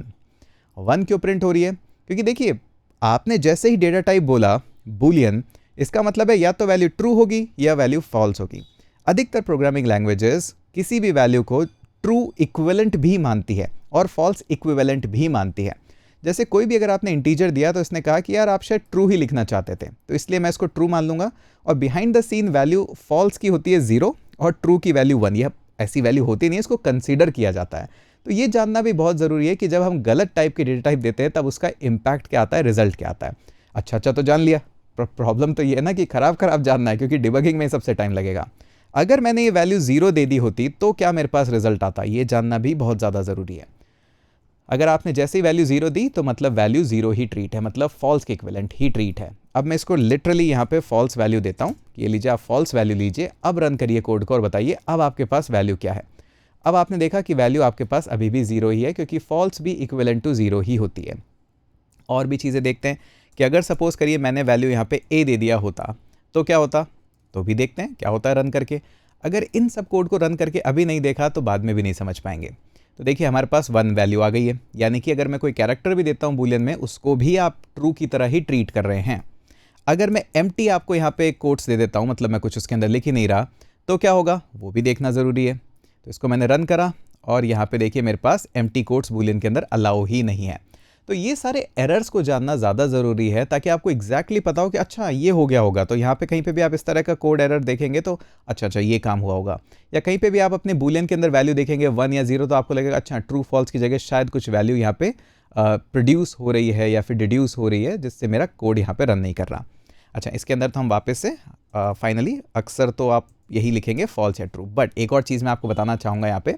1 क्यों प्रिंट हो रही है? क्योंकि देखिए आपने जैसे ही डेटा टाइप बोला बूलियन, इसका मतलब है या तो वैल्यू ट्रू होगी या वैल्यू फॉल्स होगी। अधिकतर प्रोग्रामिंग लैंग्वेजेस किसी भी वैल्यू को ट्रू इक्विवेलेंट भी मानती है और फॉल्स इक्विवेलेंट भी मानती है। जैसे कोई भी अगर आपने इंटीजर दिया तो इसने कहा कि यार आप शायद ट्रू ही लिखना चाहते थे, तो इसलिए मैं इसको ट्रू मान लूंगा, और behind the scene value false की होती है 0 और ट्रू की वैल्यू 1। यह ऐसी वैल्यू होती नहीं है, इसको कंसीडर किया जाता है। तो ये जानना भी बहुत ज़रूरी है कि जब हम गलत टाइप की डेटा टाइप देते हैं तब उसका इम्पैक्ट क्या आता है, रिजल्ट क्या आता है। अच्छा तो जान लिया। प्रॉब्लम तो ये है ना कि खराब जानना है, क्योंकि डिबगिंग में सबसे टाइम लगेगा। अगर मैंने ये वैल्यू 0 दे दी होती तो क्या मेरे पास रिजल्ट आता, ये जानना भी बहुत ज़्यादा ज़रूरी है। अगर आपने जैसे ही वैल्यू 0 दी तो मतलब वैल्यू 0 ही ट्रीट है, मतलब फॉल्स के इक्विवेलेंट ही ट्रीट है। अब मैं इसको लिटरली यहाँ पे फॉल्स वैल्यू देता हूँ। ये लीजिए, आप फॉल्स वैल्यू लीजिए। अब रन करिए कोड को और बताइए अब आपके पास वैल्यू क्या है। अब आपने देखा कि वैल्यू आपके पास अभी भी 0 ही है, क्योंकि फॉल्स भी इक्विवेलेंट टू 0 ही होती है। और भी चीज़ें देखते हैं कि अगर सपोज करिए मैंने वैल्यू यहाँ पे ए दे दिया होता तो क्या होता, तो भी देखते हैं क्या होता है रन करके। अगर इन सब कोड को रन करके अभी नहीं देखा तो बाद में भी नहीं समझ पाएंगे। तो देखिए हमारे पास 1 वैल्यू आ गई है, यानी कि अगर मैं कोई कैरेक्टर भी देता हूँ बूलियन में, उसको भी आप ट्रू की तरह ही ट्रीट कर रहे हैं। अगर मैं एम्प्टी आपको यहाँ पे कोट्स दे देता हूँ, मतलब मैं कुछ उसके अंदर लिख ही नहीं रहा, तो क्या होगा वो भी देखना ज़रूरी है। तो इसको मैंने रन करा और यहाँ पे देखिए मेरे पास एम्प्टी कोट्स बूलियन के अंदर अलाउ ही नहीं है। तो ये सारे एरर्स को जानना ज़्यादा ज़रूरी है, ताकि आपको एग्जैक्टली पता हो कि अच्छा ये हो गया होगा। तो यहाँ पे कहीं पे भी आप इस तरह का कोड एरर देखेंगे तो अच्छा ये काम हुआ होगा। या कहीं पे भी आप अपने बूलियन के अंदर वैल्यू देखेंगे 1 या 0, तो आपको लगेगा अच्छा ट्रू फॉल्स की जगह शायद कुछ वैल्यू यहाँ पे प्रोड्यूस हो रही है या फिर डिड्यूस हो रही है, जिससे मेरा कोड यहाँ पे रन नहीं कर रहा। अच्छा, इसके अंदर तो हम वापस से फाइनली अक्सर तो आप यही लिखेंगे फॉल्स या ट्रू। बट एक और चीज़ मैं आपको बताना चाहूँगा यहाँ पे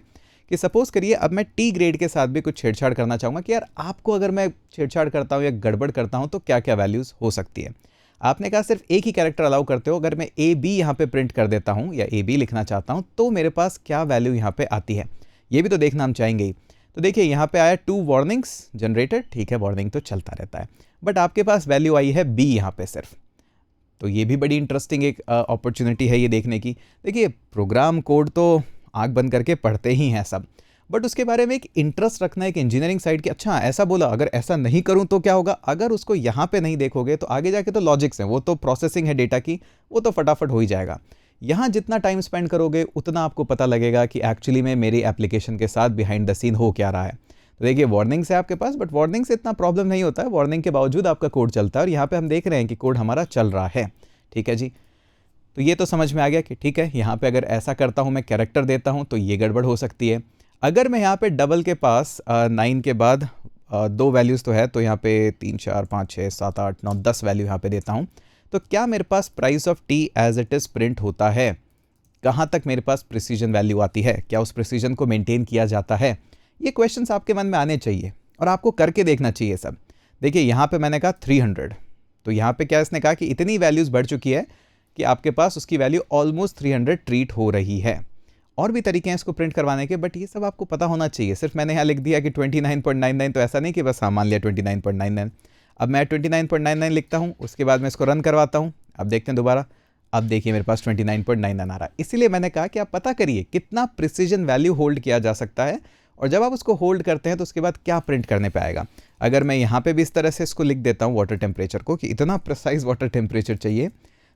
कि सपोज़ करिए अब मैं टी ग्रेड के साथ भी कुछ छेड़छाड़ करना चाहूँगा कि यार आपको अगर मैं छेड़छाड़ करता हूँ या गड़बड़ करता हूँ तो क्या क्या वैल्यूज़ हो सकती है। आपने कहा सिर्फ एक ही कैरेक्टर अलाउ करते हो, अगर मैं ए बी यहाँ पे प्रिंट कर देता हूँ या ए बी लिखना चाहता हूँ तो मेरे पास क्या वैल्यू यहाँ पे आती है, ये भी तो देखना हम चाहेंगे ही। तो देखिए यहाँ पे आया 2 वार्निंग्स जनरेटेड, ठीक है वार्निंग तो चलता रहता है, बट आपके पास वैल्यू आई है बी यहाँ पे सिर्फ। तो ये भी बड़ी इंटरेस्टिंग एक अपॉर्चुनिटी है ये देखने की। देखिए प्रोग्राम कोड तो आंख बंद करके पढ़ते ही हैं सब, बट उसके बारे में एक इंटरेस्ट रखना एक इंजीनियरिंग साइड की, अच्छा ऐसा बोला अगर ऐसा नहीं करूं तो क्या होगा। अगर उसको यहाँ पे नहीं देखोगे तो आगे जाके तो लॉजिक्स हैं, वो तो प्रोसेसिंग है डेटा की, वो तो फटाफट हो ही जाएगा। यहाँ जितना टाइम स्पेंड करोगे उतना आपको पता लगेगा कि एक्चुअली में मेरी एप्लीकेशन के साथ बिहाइंड द सीन हो क्या रहा है। तो देखिए वार्निंग्स है आपके पास, बट वार्निंग से इतना प्रॉब्लम नहीं होता है, वार्निंग के बावजूद आपका कोड चलता है और यहाँ पे हम देख रहे हैं कि कोड हमारा चल रहा है। ठीक है जी, तो ये तो समझ में आ गया कि ठीक है यहाँ पे अगर ऐसा करता हूँ मैं कैरेक्टर देता हूँ तो ये गड़बड़ हो सकती है। अगर मैं यहाँ पे डबल के पास 9 के बाद 2 वैल्यूज़ तो है, तो यहाँ पे 3 4 5 6 7 8 9 10 वैल्यू यहाँ पे देता हूँ, तो क्या मेरे पास price of tea as it is print होता है? कहाँ तक मेरे पास प्रिसीजन वैल्यू आती है? क्या उस प्रिसीजन को मेंटेन किया जाता है? ये क्वेश्चंस आपके मन में आने चाहिए और आपको करके देखना चाहिए सब। देखिए यहाँ पे मैंने कहा 300, तो यहाँ पे क्या इसने कहा कि इतनी वैल्यूज़ बढ़ चुकी है कि आपके पास उसकी वैल्यू ऑलमोस्ट 300 ट्रीट हो रही है। और भी तरीके हैं इसको प्रिंट करवाने के, बट ये सब आपको पता होना चाहिए। सिर्फ मैंने यहाँ लिख दिया कि 29.99, तो ऐसा नहीं कि बस हाँ मान लिया 29.99। अब मैं 29.99 लिखता हूँ, उसके बाद मैं इसको रन करवाता हूँ। अब देखते हैं दोबारा, अब देखिए मेरे पास 29.99 आ रहा है। इसीलिए मैंने कहा कि आप पता करिए कितना प्रिसीजन वैल्यू होल्ड किया जा सकता है, और जब आप उसको होल्ड करते हैं तो उसके बाद क्या प्रिंट करने पे आएगा। अगर मैं यहाँ पे भी इस तरह से इसको लिख देता हूँ वाटर टेम्परेचर को कि इतना प्रिसाइज वाटर टेम्परेचर चाहिए,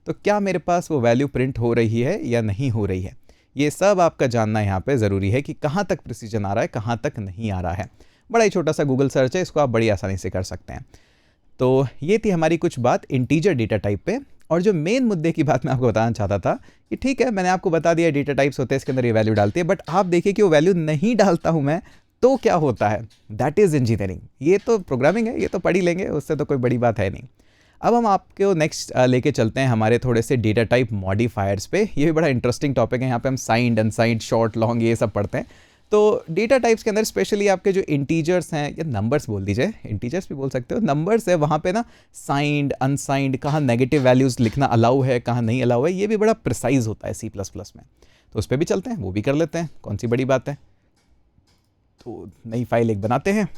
तो क्या मेरे पास वो वैल्यू प्रिंट हो रही है या नहीं हो रही है। ये सब आपका जानना यहाँ पे ज़रूरी है कि कहाँ तक प्रिसीजन आ रहा है, कहाँ तक नहीं आ रहा है। बड़ा ही छोटा सा गूगल सर्च है, इसको आप बड़ी आसानी से कर सकते हैं। तो ये थी हमारी कुछ बात इंटीजर डेटा टाइप पे। और जो मेन मुद्दे की बात मैं आपको बताना चाहता था कि ठीक है मैंने आपको बता दिया डेटा टाइप्स होते हैं, इसके अंदर ये वैल्यू डालती है, बट आप देखिए कि वो वैल्यू नहीं डालता हूँ मैं तो क्या होता है। That is engineering. ये तो प्रोग्रामिंग है, ये तो पढ़ ही लेंगे, उससे तो कोई बड़ी बात है नहीं। अब हम आपको नेक्स्ट लेके चलते हैं हमारे थोड़े से डेटा टाइप मॉडिफायर्स पे। ये भी बड़ा इंटरेस्टिंग टॉपिक है, यहाँ पे हम साइंड, अनसाइंड, शॉर्ट, लॉन्ग ये सब पढ़ते हैं। तो डेटा टाइप्स के अंदर स्पेशली आपके जो इंटीजर्स हैं या नंबर्स बोल दीजिए, इंटीजर्स भी बोल सकते हो, नंबर्स है, वहाँ पे ना साइंड, अनसाइंड, कहाँ नेगेटिव वैल्यूज़ लिखना अलाउ है, कहाँ नहीं अलाउ है, ये भी बड़ा प्रिसाइज होता है C++ में। तो उस पर भी चलते हैं, वो भी कर लेते हैं, कौन सी बड़ी बात है। तो नई फाइल एक बनाते हैं,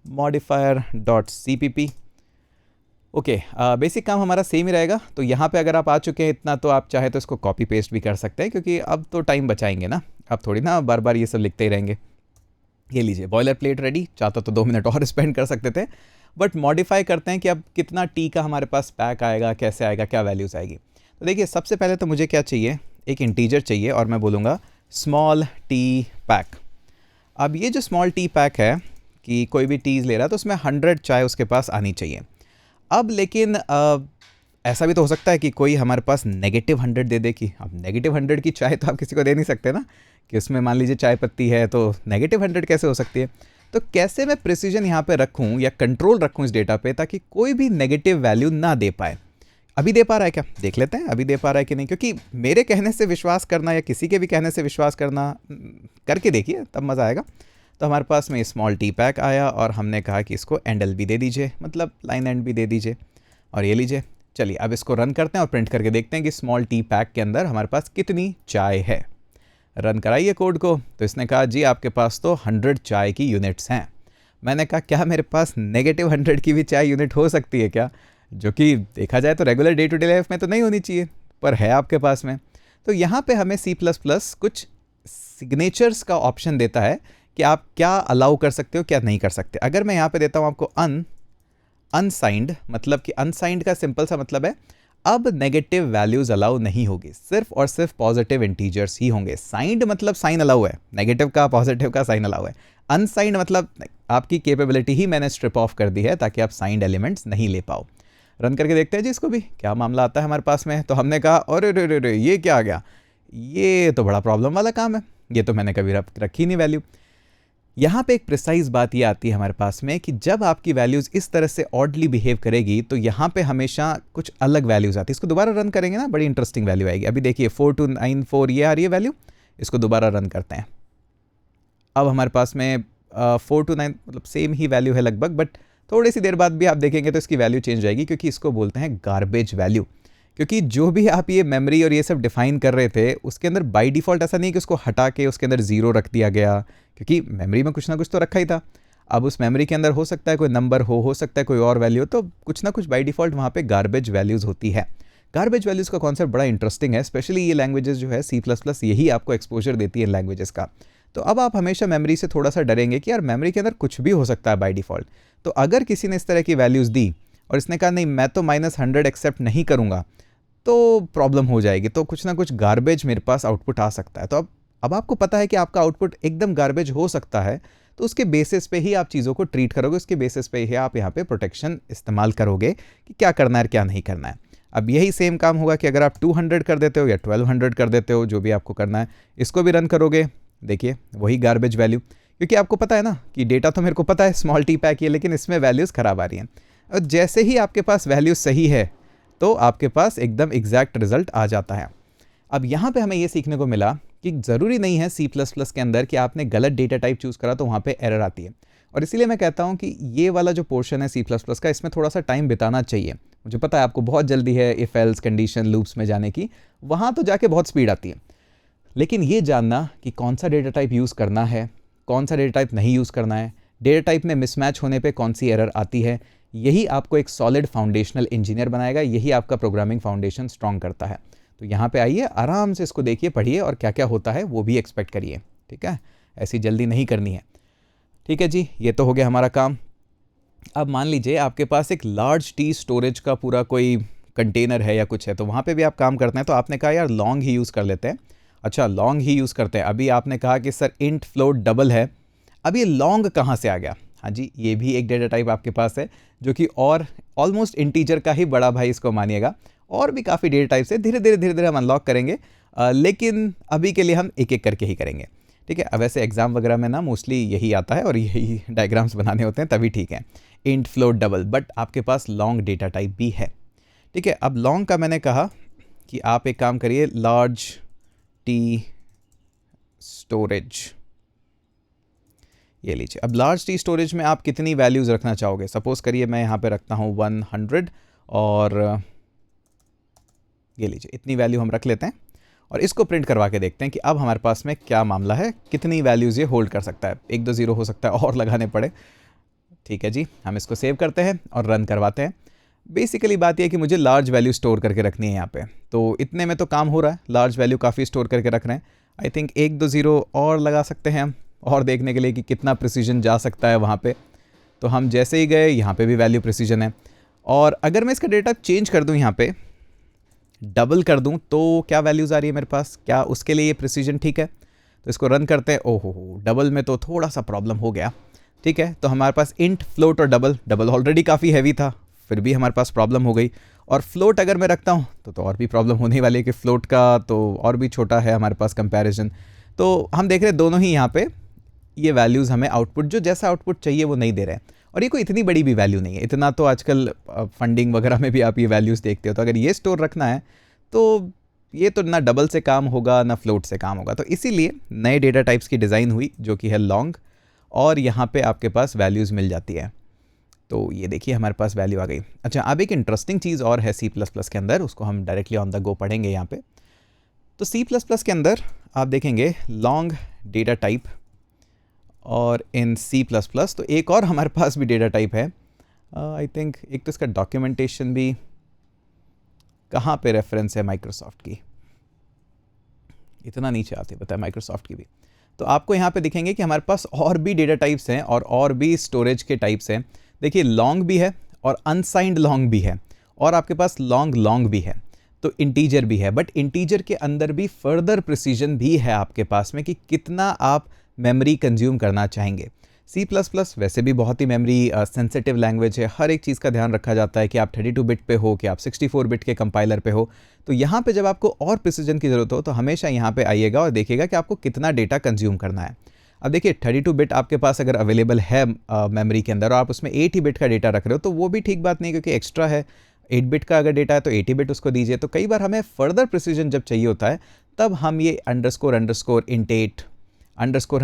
modifier.cpp। ओके, बेसिक काम हमारा सेम ही रहेगा। तो यहाँ पे अगर आप आ चुके हैं इतना, तो आप चाहे तो इसको कॉपी पेस्ट भी कर सकते हैं, क्योंकि अब तो टाइम बचाएंगे ना। आप थोड़ी ना बार बार ये सब लिखते ही रहेंगे। ये लीजिए बॉयलर प्लेट रेडी, चाहता तो 2 मिनट और स्पेंड कर सकते थे, बट मॉडिफाई करते हैं कि अब कितना टी का हमारे पास पैक आएगा, कैसे आएगा, क्या वैल्यूज़ आएगी। तो देखिए सबसे पहले तो मुझे क्या चाहिए, एक इंटीजर चाहिए और मैं बोलूँगा स्मॉल टी पैक। अब ये जो स्मॉल टी पैक है कि कोई भी टीज़ ले रहा है तो उसमें 100 चाय उसके पास आनी चाहिए। अब लेकिन ऐसा भी तो हो सकता है कि कोई हमारे पास -100 दे दे, कि अब -100 की चाय तो आप किसी को दे नहीं सकते ना, कि उसमें मान लीजिए चाय पत्ती है तो -100 कैसे हो सकती है। तो कैसे मैं प्रिसीजन यहाँ पे रखूँ या कंट्रोल रखूँ इस डेटा पे, ताकि कोई भी नेगेटिव वैल्यू ना दे पाए। अभी दे पा रहा है क्या, देख लेते हैं अभी दे पा रहा है कि नहीं, क्योंकि मेरे कहने से विश्वास करना या किसी के भी कहने से विश्वास करना, करके देखिए तब मज़ा आएगा। तो हमारे पास में स्मॉल टी पैक आया और हमने कहा कि इसको एंडल भी दे दीजिए, मतलब लाइन एंड भी दे दीजिए, और ये लीजिए। चलिए अब इसको रन करते हैं और प्रिंट करके देखते हैं कि स्मॉल टी पैक के अंदर हमारे पास कितनी चाय है। रन कराइए कोड को, तो इसने कहा जी आपके पास तो 100 चाय की यूनिट्स हैं। मैंने कहा क्या मेरे पास -100 की भी चाय यूनिट हो सकती है क्या, जो कि देखा जाए तो regular day to day life में तो नहीं होनी चाहिए, पर है आपके पास में। तो यहाँ पे हमें C++ कुछ सिग्नेचर्स का ऑप्शन देता है कि आप क्या अलाउ कर सकते हो, क्या नहीं कर सकते। अगर मैं यहाँ पे देता हूँ आपको अनसाइंड, मतलब कि अनसाइंड का सिंपल सा मतलब है अब नेगेटिव वैल्यूज अलाउ नहीं होगी, सिर्फ और सिर्फ पॉजिटिव इंटीजर्स ही होंगे। साइंड मतलब साइन अलाउ है, नेगेटिव का पॉजिटिव का साइन अलाउ है। अनसाइंड मतलब आपकी कैपेबिलिटी ही मैंने स्ट्रिप ऑफ कर दी है ताकि आप साइंड एलिमेंट्स नहीं ले पाओ। रन करके देखते हैं जी इसको भी, क्या मामला आता है हमारे पास में। तो हमने कहा अरे रे रे रे ये क्या आ गया, ये तो बड़ा प्रॉब्लम वाला काम है, ये तो मैंने कभी रखी नहीं वैल्यू। यहाँ पे एक प्रिसाइज बात ये आती है हमारे पास में कि जब आपकी वैल्यूज़ इस तरह से ऑडली बिहेव करेगी तो यहाँ पे हमेशा कुछ अलग वैल्यूज़ आती है। इसको दोबारा रन करेंगे ना, बड़ी इंटरेस्टिंग वैल्यू आएगी। अभी देखिए 4294 ये आ रही है वैल्यू, इसको दोबारा रन करते हैं। अब हमारे पास में 429 मतलब सेम ही वैल्यू है लगभग, बट थोड़ी सी देर बाद भी आप देखेंगे तो इसकी वैल्यू चेंज जाएगी, क्योंकि इसको बोलते हैं गार्बेज वैल्यू। क्योंकि जो भी आप ये मेमोरी और ये सब डिफाइन कर रहे थे उसके अंदर बाय डिफ़ॉल्ट ऐसा नहीं कि उसको हटा के उसके अंदर 0 रख दिया गया, क्योंकि मेमोरी में कुछ ना कुछ तो रखा ही था। अब उस मेमोरी के अंदर हो सकता है कोई नंबर हो सकता है कोई और वैल्यू, तो कुछ ना कुछ बाय डिफ़ॉल्ट वहाँ पे गार्बेज वैल्यूज़ होती है। गार्बेज वैल्यूज़ का कॉन्सेप्ट बड़ा इंटरेस्टिंग है, स्पेशली ये लैंग्वेजेस जो है C++ यही आपको एक्सपोजर देती है लैंग्वेजेस का। तो अब आप हमेशा मेमोरी से थोड़ा सा डरेंगे कि यार मेमोरी के अंदर कुछ भी हो सकता है बाय डिफ़ॉल्ट। तो अगर किसी ने इस तरह की वैल्यूज़ दी और इसने कहा नहीं मैं तो -100 एक्सेप्ट नहीं करूँगा, तो प्रॉब्लम हो जाएगी, तो कुछ ना कुछ गार्बेज मेरे पास आउटपुट आ सकता है। तो अब आपको पता है कि आपका आउटपुट एकदम गार्बेज हो सकता है, तो उसके बेसिस पे ही आप चीज़ों को ट्रीट करोगे, उसके बेसिस पे ही आप यहाँ पे प्रोटेक्शन इस्तेमाल करोगे कि क्या करना है क्या नहीं करना है। अब यही सेम काम होगा कि अगर आप 200 कर देते हो या 1200 कर देते हो, जो भी आपको करना है, इसको भी रन करोगे, देखिए वही गार्बेज वैल्यू, क्योंकि आपको पता है ना कि डेटा तो मेरे को पता है स्मॉल टी पैक है, लेकिन इसमें वैल्यूज़ ख़राब आ रही हैं। और जैसे ही आपके पास वैल्यू सही है तो आपके पास एकदम एग्जैक्ट रिजल्ट आ जाता है। अब यहाँ पे हमें ये सीखने को मिला कि ज़रूरी नहीं है C++ के अंदर कि आपने गलत डेटा टाइप चूज़ करा तो वहाँ पे एरर आती है। और इसीलिए मैं कहता हूँ कि ये वाला जो पोर्शन है C++ का, इसमें थोड़ा सा टाइम बिताना चाहिए। मुझे पता है आपको बहुत जल्दी है इफ़ एल्स कंडीशन लूप्स में जाने की, वहाँ तो जाके बहुत स्पीड आती है, लेकिन ये जानना कि कौन सा डेटा टाइप यूज़ करना है, कौन सा डेटा टाइप नहीं यूज़ करना है, डेटा टाइप में मिसमैच होने पे कौन सी एरर आती है, यही आपको एक सॉलिड फाउंडेशनल इंजीनियर बनाएगा, यही आपका प्रोग्रामिंग फाउंडेशन स्ट्रॉन्ग करता है। तो यहाँ पे आइए, आराम से इसको देखिए, पढ़िए और क्या क्या होता है वो भी एक्सपेक्ट करिए, ठीक है। ऐसी जल्दी नहीं करनी है, ठीक है जी। ये तो हो गया हमारा काम। अब मान लीजिए आपके पास एक लार्ज टी स्टोरेज का पूरा कोई कंटेनर है या कुछ है, तो वहाँ पे भी आप काम करते हैं। तो आपने कहा यार लॉन्ग ही यूज़ कर लेते हैं। अच्छा लॉन्ग ही यूज़ करते हैं। अभी आपने कहा कि सर इंट फ्लोट डबल है, अब ये लॉन्ग कहाँ से आ गया? हाँ जी, ये भी एक डेटा टाइप आपके पास है जो कि और ऑलमोस्ट इंटीजर का ही बड़ा भाई इसको मानिएगा। और भी काफ़ी डेटा टाइप्स है, धीरे धीरे हम अनलॉक करेंगे, लेकिन अभी के लिए हम एक एक करके ही करेंगे, ठीक है। अब वैसे एग्जाम वगैरह में ना मोस्टली यही आता है और यही डायग्राम्स बनाने होते हैं, तभी ठीक है। इंट फ्लोट डबल, बट आपके पास लॉन्ग डेटा टाइप भी है, ठीक है। अब लॉन्ग का मैंने कहा कि आप एक काम करिए, लार्ज टी स्टोरेज, ये लीजिए। अब लार्ज टी स्टोरेज में आप कितनी वैल्यूज़ रखना चाहोगे? सपोज़ करिए मैं यहाँ पे रखता हूँ 100 और ये लीजिए, इतनी वैल्यू हम रख लेते हैं और इसको प्रिंट करवा के देखते हैं कि अब हमारे पास में क्या मामला है, कितनी वैल्यूज़ ये होल्ड कर सकता है। 1 2 0 हो सकता है और लगाने पड़े, ठीक है जी। हम इसको सेव करते हैं और रन करवाते हैं। बेसिकली बात यह है कि मुझे लार्ज वैल्यू स्टोर करके रखनी है यहाँ पे, तो इतने में तो काम हो रहा है, लार्ज वैल्यू काफ़ी स्टोर करके रख रहे हैं। आई थिंक 1-2 ज़ीरो और लगा सकते हैं हम, और देखने के लिए कि कितना प्रिसीजन जा सकता है वहाँ पे। तो हम जैसे ही गए यहाँ पे भी वैल्यू प्रिसीजन है, और अगर मैं इसका डेटा चेंज कर दूँ, यहाँ पे डबल कर दूँ, तो क्या वैल्यूज़ आ रही है मेरे पास, क्या उसके लिए ये प्रिसीजन ठीक है? तो इसको रन करते हैं। ओहो हो, डबल में तो थोड़ा सा प्रॉब्लम हो गया। ठीक है, तो हमारे पास इंट, फ्लोट और डबल, डबल ऑलरेडी काफ़ी हैवी था, फिर भी हमारे पास प्रॉब्लम हो गई। और फ्लोट अगर मैं रखता हूँ तो और भी प्रॉब्लम होने वाली है कि फ्लोट का तो और भी छोटा है हमारे पास कंपैरिजन। तो हम देख रहे हैं दोनों ही यहाँ पे ये वैल्यूज़ हमें आउटपुट, जो जैसा आउटपुट चाहिए वो नहीं दे रहे हैं, और ये कोई इतनी बड़ी भी वैल्यू नहीं है। इतना तो आजकल फंडिंग वगैरह में भी आप ये वैल्यूज़ देखते हो, तो अगर ये स्टोर रखना है तो ये तो ना डबल से काम होगा ना फ्लोट से काम होगा। तो इसीलिए नए डेटा टाइप्स की डिज़ाइन हुई जो कि है लॉन्ग, और यहाँ पे आपके पास वैल्यूज़ मिल जाती है। तो ये देखिए हमारे पास वैल्यू आ गई। अच्छा, अब एक इंटरेस्टिंग चीज़ और है सी प्लस प्लस के अंदर, उसको हम डायरेक्टली ऑन द गो पढ़ेंगे यहाँ पे। तो सी प्लस प्लस के अंदर आप देखेंगे लॉन्ग डेटा टाइप, और इन सी प्लस प्लस तो एक और हमारे पास भी डेटा टाइप है। आई थिंक एक तो इसका डॉक्यूमेंटेशन भी, कहाँ पे रेफरेंस है माइक्रोसॉफ्ट की, इतना नीचे आती है पता है माइक्रोसॉफ्ट की भी। तो आपको यहाँ पे दिखेंगे कि हमारे पास और भी डेटा टाइप्स हैं और भी स्टोरेज के टाइप्स हैं। देखिए लॉन्ग भी है और अनसाइंड लॉन्ग भी है, और आपके पास लॉन्ग लॉन्ग भी है, तो इंटीजर भी है। बट इंटीजर के अंदर भी फर्दर प्रिसीजन भी है आपके पास में कि कितना आप मेमोरी कंज्यूम करना चाहेंगे। सी प्लस प्लस वैसे भी बहुत ही मेमोरी सेंसिटिव लैंग्वेज है, हर एक चीज़ का ध्यान रखा जाता है कि आप 32 बिट पे हो कि आप 64 बिट के कंपाइलर पे हो। तो यहाँ पे जब आपको और प्रिसीजन की ज़रूरत हो तो हमेशा यहाँ पे आइएगा और देखिएगा कि आपको कितना डेटा कंज्यूम करना है। अब देखिए 32 बिट आपके पास अगर अवेलेबल है मेमोरी के अंदर, और आप उसमें 8 ही बिट का डेटा रख रहे हो, तो वो भी ठीक बात नहीं, क्योंकि एक्स्ट्रा है 8 बिट का अगर डेटा है तो 80 बिट उसको दीजिए। तो कई बार हमें फर्दर प्रिसीजन जब चाहिए होता है, तब हम ये अंडरस्कोर इंट 8 अंडरस्कोर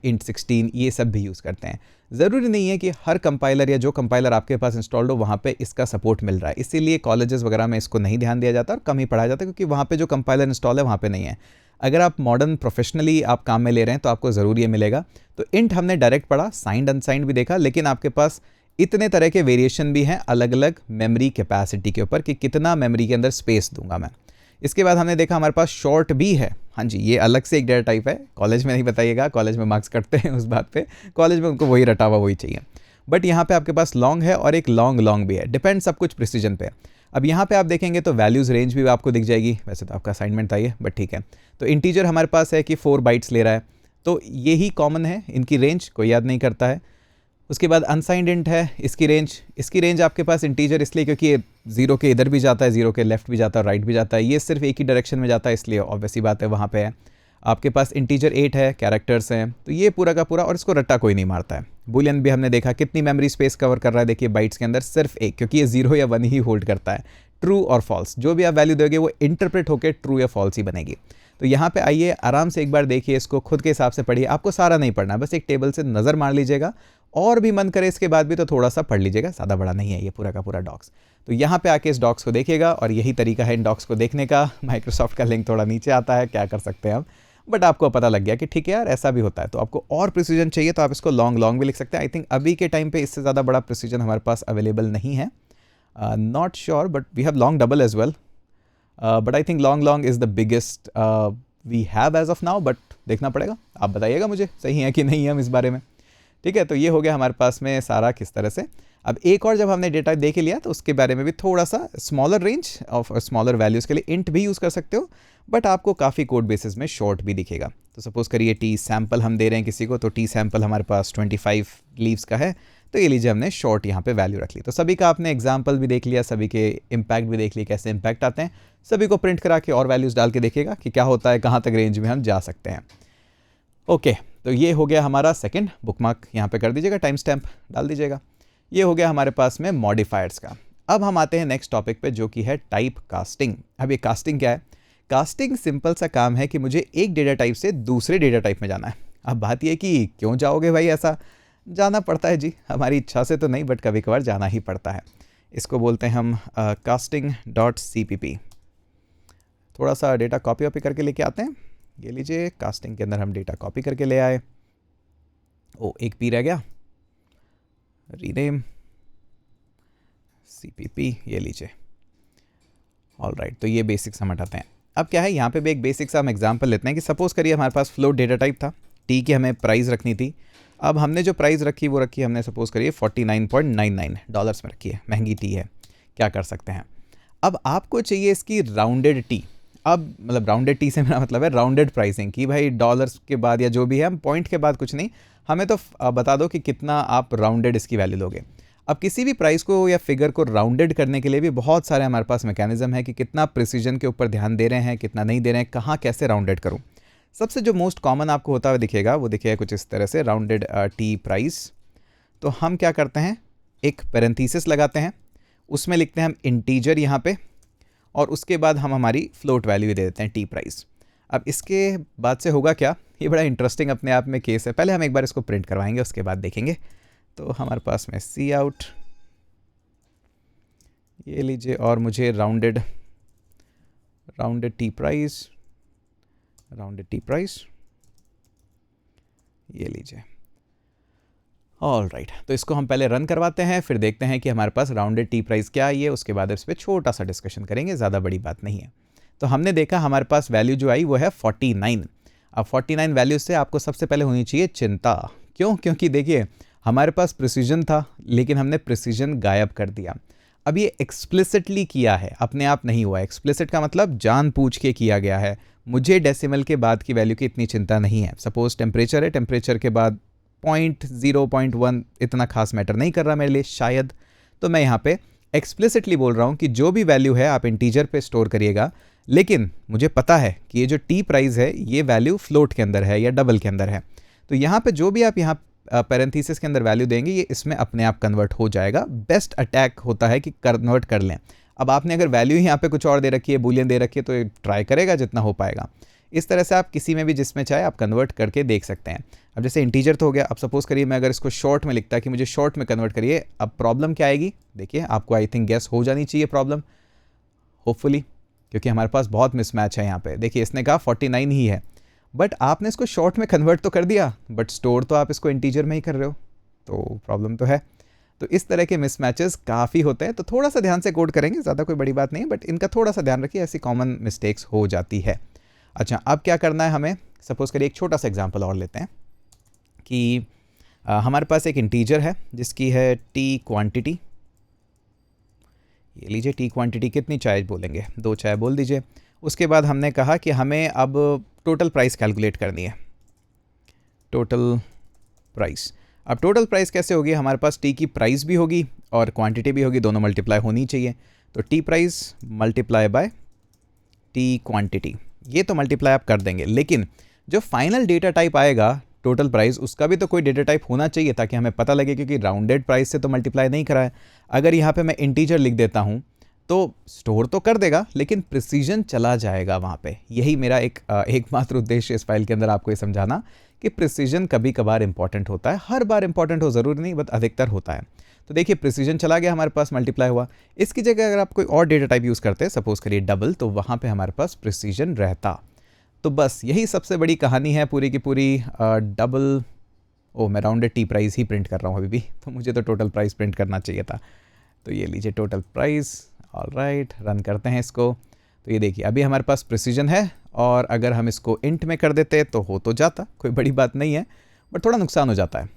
इंट 16 ये सब भी यूज़ करते हैं। ज़रूरी नहीं है कि हर कंपाइलर या जो कंपाइलर आपके पास इंस्टॉल्ड हो वहाँ पे इसका सपोर्ट मिल रहा है, इसीलिए कॉलेजेस वगैरह में इसको नहीं ध्यान दिया जाता और कम ही पढ़ाया जाता है, क्योंकि वहाँ पे जो कंपाइलर इंस्टॉल है वहाँ पे नहीं है। अगर आप मॉडर्न प्रोफेशनली आप काम में ले रहे हैं तो आपको ज़रूर ये मिलेगा। तो इंट हमने डायरेक्ट पढ़ा, साइंड अनसाइंड भी देखा, लेकिन आपके पास इतने तरह के वेरिएशन भी हैं अलग अलग मेमोरी कैपेसिटी के ऊपर कि कितना मेमोरी के अंदर स्पेस दूंगा मैं। इसके बाद हमने देखा हमारे पास शॉर्ट भी है। हाँ जी, ये अलग से एक डेटा टाइप है, कॉलेज में नहीं बताइएगा, कॉलेज में मार्क्स कटते हैं उस बात पे, कॉलेज में उनको वही रटा हुआ वही चाहिए। बट यहाँ पे आपके पास लॉन्ग है और एक लॉन्ग लॉन्ग भी है, डिपेंड सब कुछ प्रिसीजन पे। अब यहाँ पे आप देखेंगे तो वैल्यूज़ रेंज भी आपको दिख जाएगी, वैसे तो आपका असाइनमेंट था ये, बट ठीक है। तो इंटीजर हमारे पास है कि 4 बाइट्स ले रहा है, तो यही कॉमन है, इनकी रेंज कोई याद नहीं करता है। उसके बाद अनसाइंड इंट है, इसकी रेंज आपके पास इंटीजर इसलिए क्योंकि ये जीरो के इधर भी जाता है, जीरो के लेफ्ट भी जाता है, राइट भी जाता है, ये सिर्फ एक ही डायरेक्शन में जाता है, इसलिए ऑब्वियसली बात है वहाँ पे है। आपके पास इंटीजर 8 है, कैरेक्टर्स हैं, तो ये पूरा का पूरा, और इसको रट्टा कोई नहीं मारता है। बुलियन भी हमने देखा कितनी मेमोरी स्पेस कवर कर रहा है, देखिए बाइट्स के अंदर सिर्फ एक, क्योंकि ये 0 या 1 ही होल्ड करता है। ट्रू और फॉल्स जो भी आप वैल्यू दोगे वो इंटरप्रेट होकर ट्रू या फॉल्स ही बनेगी। तो यहाँ पे आइए आराम से एक बार देखिए, इसको खुद के हिसाब से पढ़िए, आपको सारा नहीं पढ़ना, बस एक टेबल से नज़र मार लीजिएगा, और भी मन करे इसके बाद भी तो थोड़ा सा पढ़ लीजिएगा, ज़्यादा बड़ा नहीं है ये पूरा का पूरा डॉक्स। तो यहाँ पे आके इस डॉक्स को देखिएगा, और यही तरीका है इन डॉक्स को देखने का। माइक्रोसॉफ्ट का लिंक थोड़ा नीचे आता है, क्या कर सकते हैं हम, बट आपको पता लग गया कि ठीक है यार ऐसा भी होता है। तो आपको और प्रिसीजन चाहिए तो आप इसको लॉन्ग लॉन्ग भी लिख सकते हैं। आई थिंक अभी के टाइम पे इससे ज़्यादा बड़ा प्रिसीजन हमारे पास अवेलेबल नहीं है, not sure, but we have long double as well, but I think long long is the biggest we have as of now, but देखना पड़ेगा, आप बताइएगा मुझे सही है कि नहीं है हम इस बारे में। ठीक है, तो ये हो गया हमारे पास में सारा किस तरह से। अब एक और जब हमने डेटा देख लिया तो उसके बारे में भी थोड़ा सा smaller range of smaller values के लिए इंट भी यूज़ कर सकते हो, बट आपको काफ़ी कोड बेसिस में शॉर्ट भी दिखेगा। तो सपोज़ करिए टी सैम्पल हम दे रहे हैं किसी को, तो टी सैम्पल हमारे पास 25 लीव्स का है, तो ये लीजिए हमने शॉर्ट यहाँ पे वैल्यू रख ली। तो सभी का आपने एग्जाम्पल भी देख लिया, सभी के इम्पैक्ट भी देख लिए, कैसे इम्पैक्ट आते हैं, सभी को प्रिंट करा के और वैल्यूज़ डाल के देखिएगा कि क्या होता है, कहाँ तक रेंज में हम जा सकते हैं। ओके, तो ये हो गया हमारा सेकंड, बुकमार्क यहाँ पे कर दीजिएगा, टाइम स्टैम्प डाल दीजिएगा। ये हो गया हमारे पास में मॉडिफायर्स का। अब हम आते हैं नेक्स्ट टॉपिक पे जो कि है टाइप कास्टिंग। अब ये कास्टिंग क्या है? कास्टिंग सिंपल सा काम है कि मुझे एक डेटा टाइप से दूसरे डेटा टाइप में जाना है। अब बात ये कि क्यों जाओगे भाई, ऐसा जाना पड़ता है जी, हमारी इच्छा से तो नहीं, बट कभी कभार जाना ही पड़ता है। इसको बोलते हैं हम casting.cpp। थोड़ा सा डेटा कॉपी वॉपी करके लेके आते हैं। ये लीजिए, कास्टिंग के अंदर हम डेटा कॉपी करके ले आए। ओ, एक पी रह गया, रीनेम cpp, ये लीजिए। ऑल राइट, तो ये बेसिक्स हम हटाते हैं। अब क्या है, यहाँ पे भी एक बेसिक सा हम एग्जांपल लेते हैं कि सपोज़ करिए हमारे पास फ्लोट डेटा टाइप था, टी की हमें प्राइस रखनी थी। अब हमने जो प्राइस रखी वो रखी हमने सपोज़ करिए $49.99 में रखी है, महंगी टी है। क्या कर सकते हैं, अब आपको चाहिए इसकी राउंडेड टी। अब मतलब राउंडेड टी से मेरा मतलब है राउंडेड प्राइसिंग, कि भाई डॉलर्स के बाद या जो भी है, हम पॉइंट के बाद कुछ नहीं, हमें तो बता दो कि कितना आप राउंडेड इसकी वैल्यू लोगे। अब किसी भी प्राइस को या फिगर को राउंडेड करने के लिए भी बहुत सारे हमारे पास मैकेनिज्म है कि कितना प्रिसीजन के ऊपर ध्यान दे रहे हैं, कितना नहीं दे रहे हैं, कहाँ कैसे राउंडेड करूँ। सबसे जो मोस्ट कॉमन आपको होता हुआ दिखेगा वो दिखेगा कुछ इस तरह से, राउंडेड टी प्राइस। तो हम क्या करते हैं, एक पैरेंथेसिस लगाते हैं, उसमें लिखते हैं हम इंटीजर यहाँ पे, और उसके बाद हम हमारी फ्लोट वैल्यू दे देते हैं टी प्राइस। अब इसके बाद से होगा क्या, ये बड़ा इंटरेस्टिंग अपने आप में केस है। पहले हम एक बार इसको प्रिंट करवाएंगे, उसके बाद देखेंगे। तो हमारे पास में सी आउट ये लीजिए, और मुझे राउंडेड टी प्राइस ये लीजिए। ऑल राइट, तो इसको हम पहले रन करवाते हैं, फिर देखते हैं कि हमारे पास राउंडेड टी प्राइस क्या आई है, उसके बाद इस पर छोटा सा डिस्कशन करेंगे, ज़्यादा बड़ी बात नहीं है। तो हमने देखा हमारे पास वैल्यू जो आई वो है 49। अब 49 वैल्यू से आपको सबसे पहले होनी चाहिए चिंता। क्यों? क्योंकि देखिए हमारे पास प्रिसीजन था, लेकिन हमने प्रिसीजन गायब कर दिया। अब ये एक्सप्लिसिटली किया है, अपने आप नहीं हुआ। एक्सप्लिसिट का मतलब जानबूझ के किया गया है। मुझे डेसिमल के बाद की वैल्यू की इतनी चिंता नहीं है। सपोज टेम्परेचर है, टेम्परेचर के बाद 0.1 इतना खास मैटर नहीं कर रहा मेरे लिए शायद। तो मैं यहाँ पे एक्सप्लिसिटली बोल रहा हूँ कि जो भी वैल्यू है आप इंटीजर पे स्टोर करिएगा, लेकिन मुझे पता है कि ये जो टी प्राइस है ये वैल्यू फ्लोट के अंदर है या डबल के अंदर है। तो यहाँ पे जो भी आप यहाँ पैरेंथेसिस के अंदर वैल्यू देंगे ये इसमें अपने आप कन्वर्ट हो जाएगा। बेस्ट अटैक होता है कि कन्वर्ट कर लें। अब आपने अगर वैल्यू ही यहाँ पे कुछ और दे रखी है, बूलियन दे रखी है, तो ये ट्राई करेगा जितना हो पाएगा। इस तरह से आप किसी में भी जिसमें चाहे आप कन्वर्ट करके देख सकते हैं। अब जैसे इंटीजर तो हो गया, अब सपोज करिए मैं अगर इसको शॉर्ट में लिखता कि मुझे शॉर्ट में कन्वर्ट करिए, अब प्रॉब्लम क्या आएगी देखिए, आपको आई थिंक गेस हो जानी चाहिए प्रॉब्लम, होपफुली, क्योंकि हमारे पास बहुत मिसमैच है यहाँ पे। देखिए इसने कहा 49 ही है, बट आपने इसको शॉर्ट में कन्वर्ट तो कर दिया, बट स्टोर तो आप इसको इंटीजर में ही कर रहे हो, तो प्रॉब्लम तो है। तो इस तरह के मिसमैचेस काफ़ी होते हैं, तो थोड़ा सा ध्यान से कोड करेंगे, ज़्यादा कोई बड़ी बात नहीं है, बट इनका थोड़ा सा ध्यान रखिए, ऐसी कॉमन मिस्टेक्स हो जाती है। अच्छा, अब क्या करना है हमें, सपोज़ करिए एक छोटा सा एग्जांपल और लेते हैं कि हमारे पास एक इंटीजर है जिसकी है टी क्वांटिटी। ये लीजिए टी क्वांटिटी कितनी चाय बोलेंगे, 2 चाय बोल दीजिए। उसके बाद हमने कहा कि हमें अब टोटल प्राइस कैलकुलेट करनी है, टोटल प्राइस। अब टोटल प्राइस कैसे होगी, हमारे पास टी की प्राइस भी होगी और क्वांटिटी भी होगी, दोनों मल्टीप्लाई होनी चाहिए। तो T price multiply by T quantity, ये तो मल्टीप्लाई आप कर देंगे, लेकिन जो फाइनल डेटा टाइप आएगा टोटल प्राइस, उसका भी तो कोई डेटा टाइप होना चाहिए ताकि हमें पता लगे, क्योंकि राउंडेड प्राइस से तो मल्टीप्लाई नहीं करा है। अगर यहाँ पे मैं इंटीजर लिख देता हूँ तो स्टोर तो कर देगा, लेकिन प्रिसीजन चला जाएगा वहाँ पे। यही मेरा एकमात्र उद्देश्य इस फाइल के अंदर आपको ये समझाना कि प्रिसीजन कभी कभार इंपॉर्टेंट होता है, हर बार इंपॉर्टेंट हो ज़रूरी नहीं, बट अधिकतर होता है। तो देखिए प्रिसीजन चला गया, हमारे पास मल्टीप्लाई हुआ। इसकी जगह अगर आप कोई और डेटा टाइप यूज़ करते हैं, सपोज करिए डबल, तो वहाँ पे हमारे पास प्रिसीजन रहता। तो बस यही सबसे बड़ी कहानी है पूरी की पूरी। डबल, मैं राउंडेड टी प्राइस ही प्रिंट कर रहा हूँ अभी भी, तो मुझे तो टोटल प्राइस प्रिंट करना चाहिए था। तो ये लीजिए total price, all right, run करते हैं इसको। तो ये देखिए अभी हमारे पास प्रिसीजन है, और अगर हम इसको इंट में कर देते तो हो तो जाता, कोई बड़ी बात नहीं है, बट थोड़ा नुकसान हो जाता है।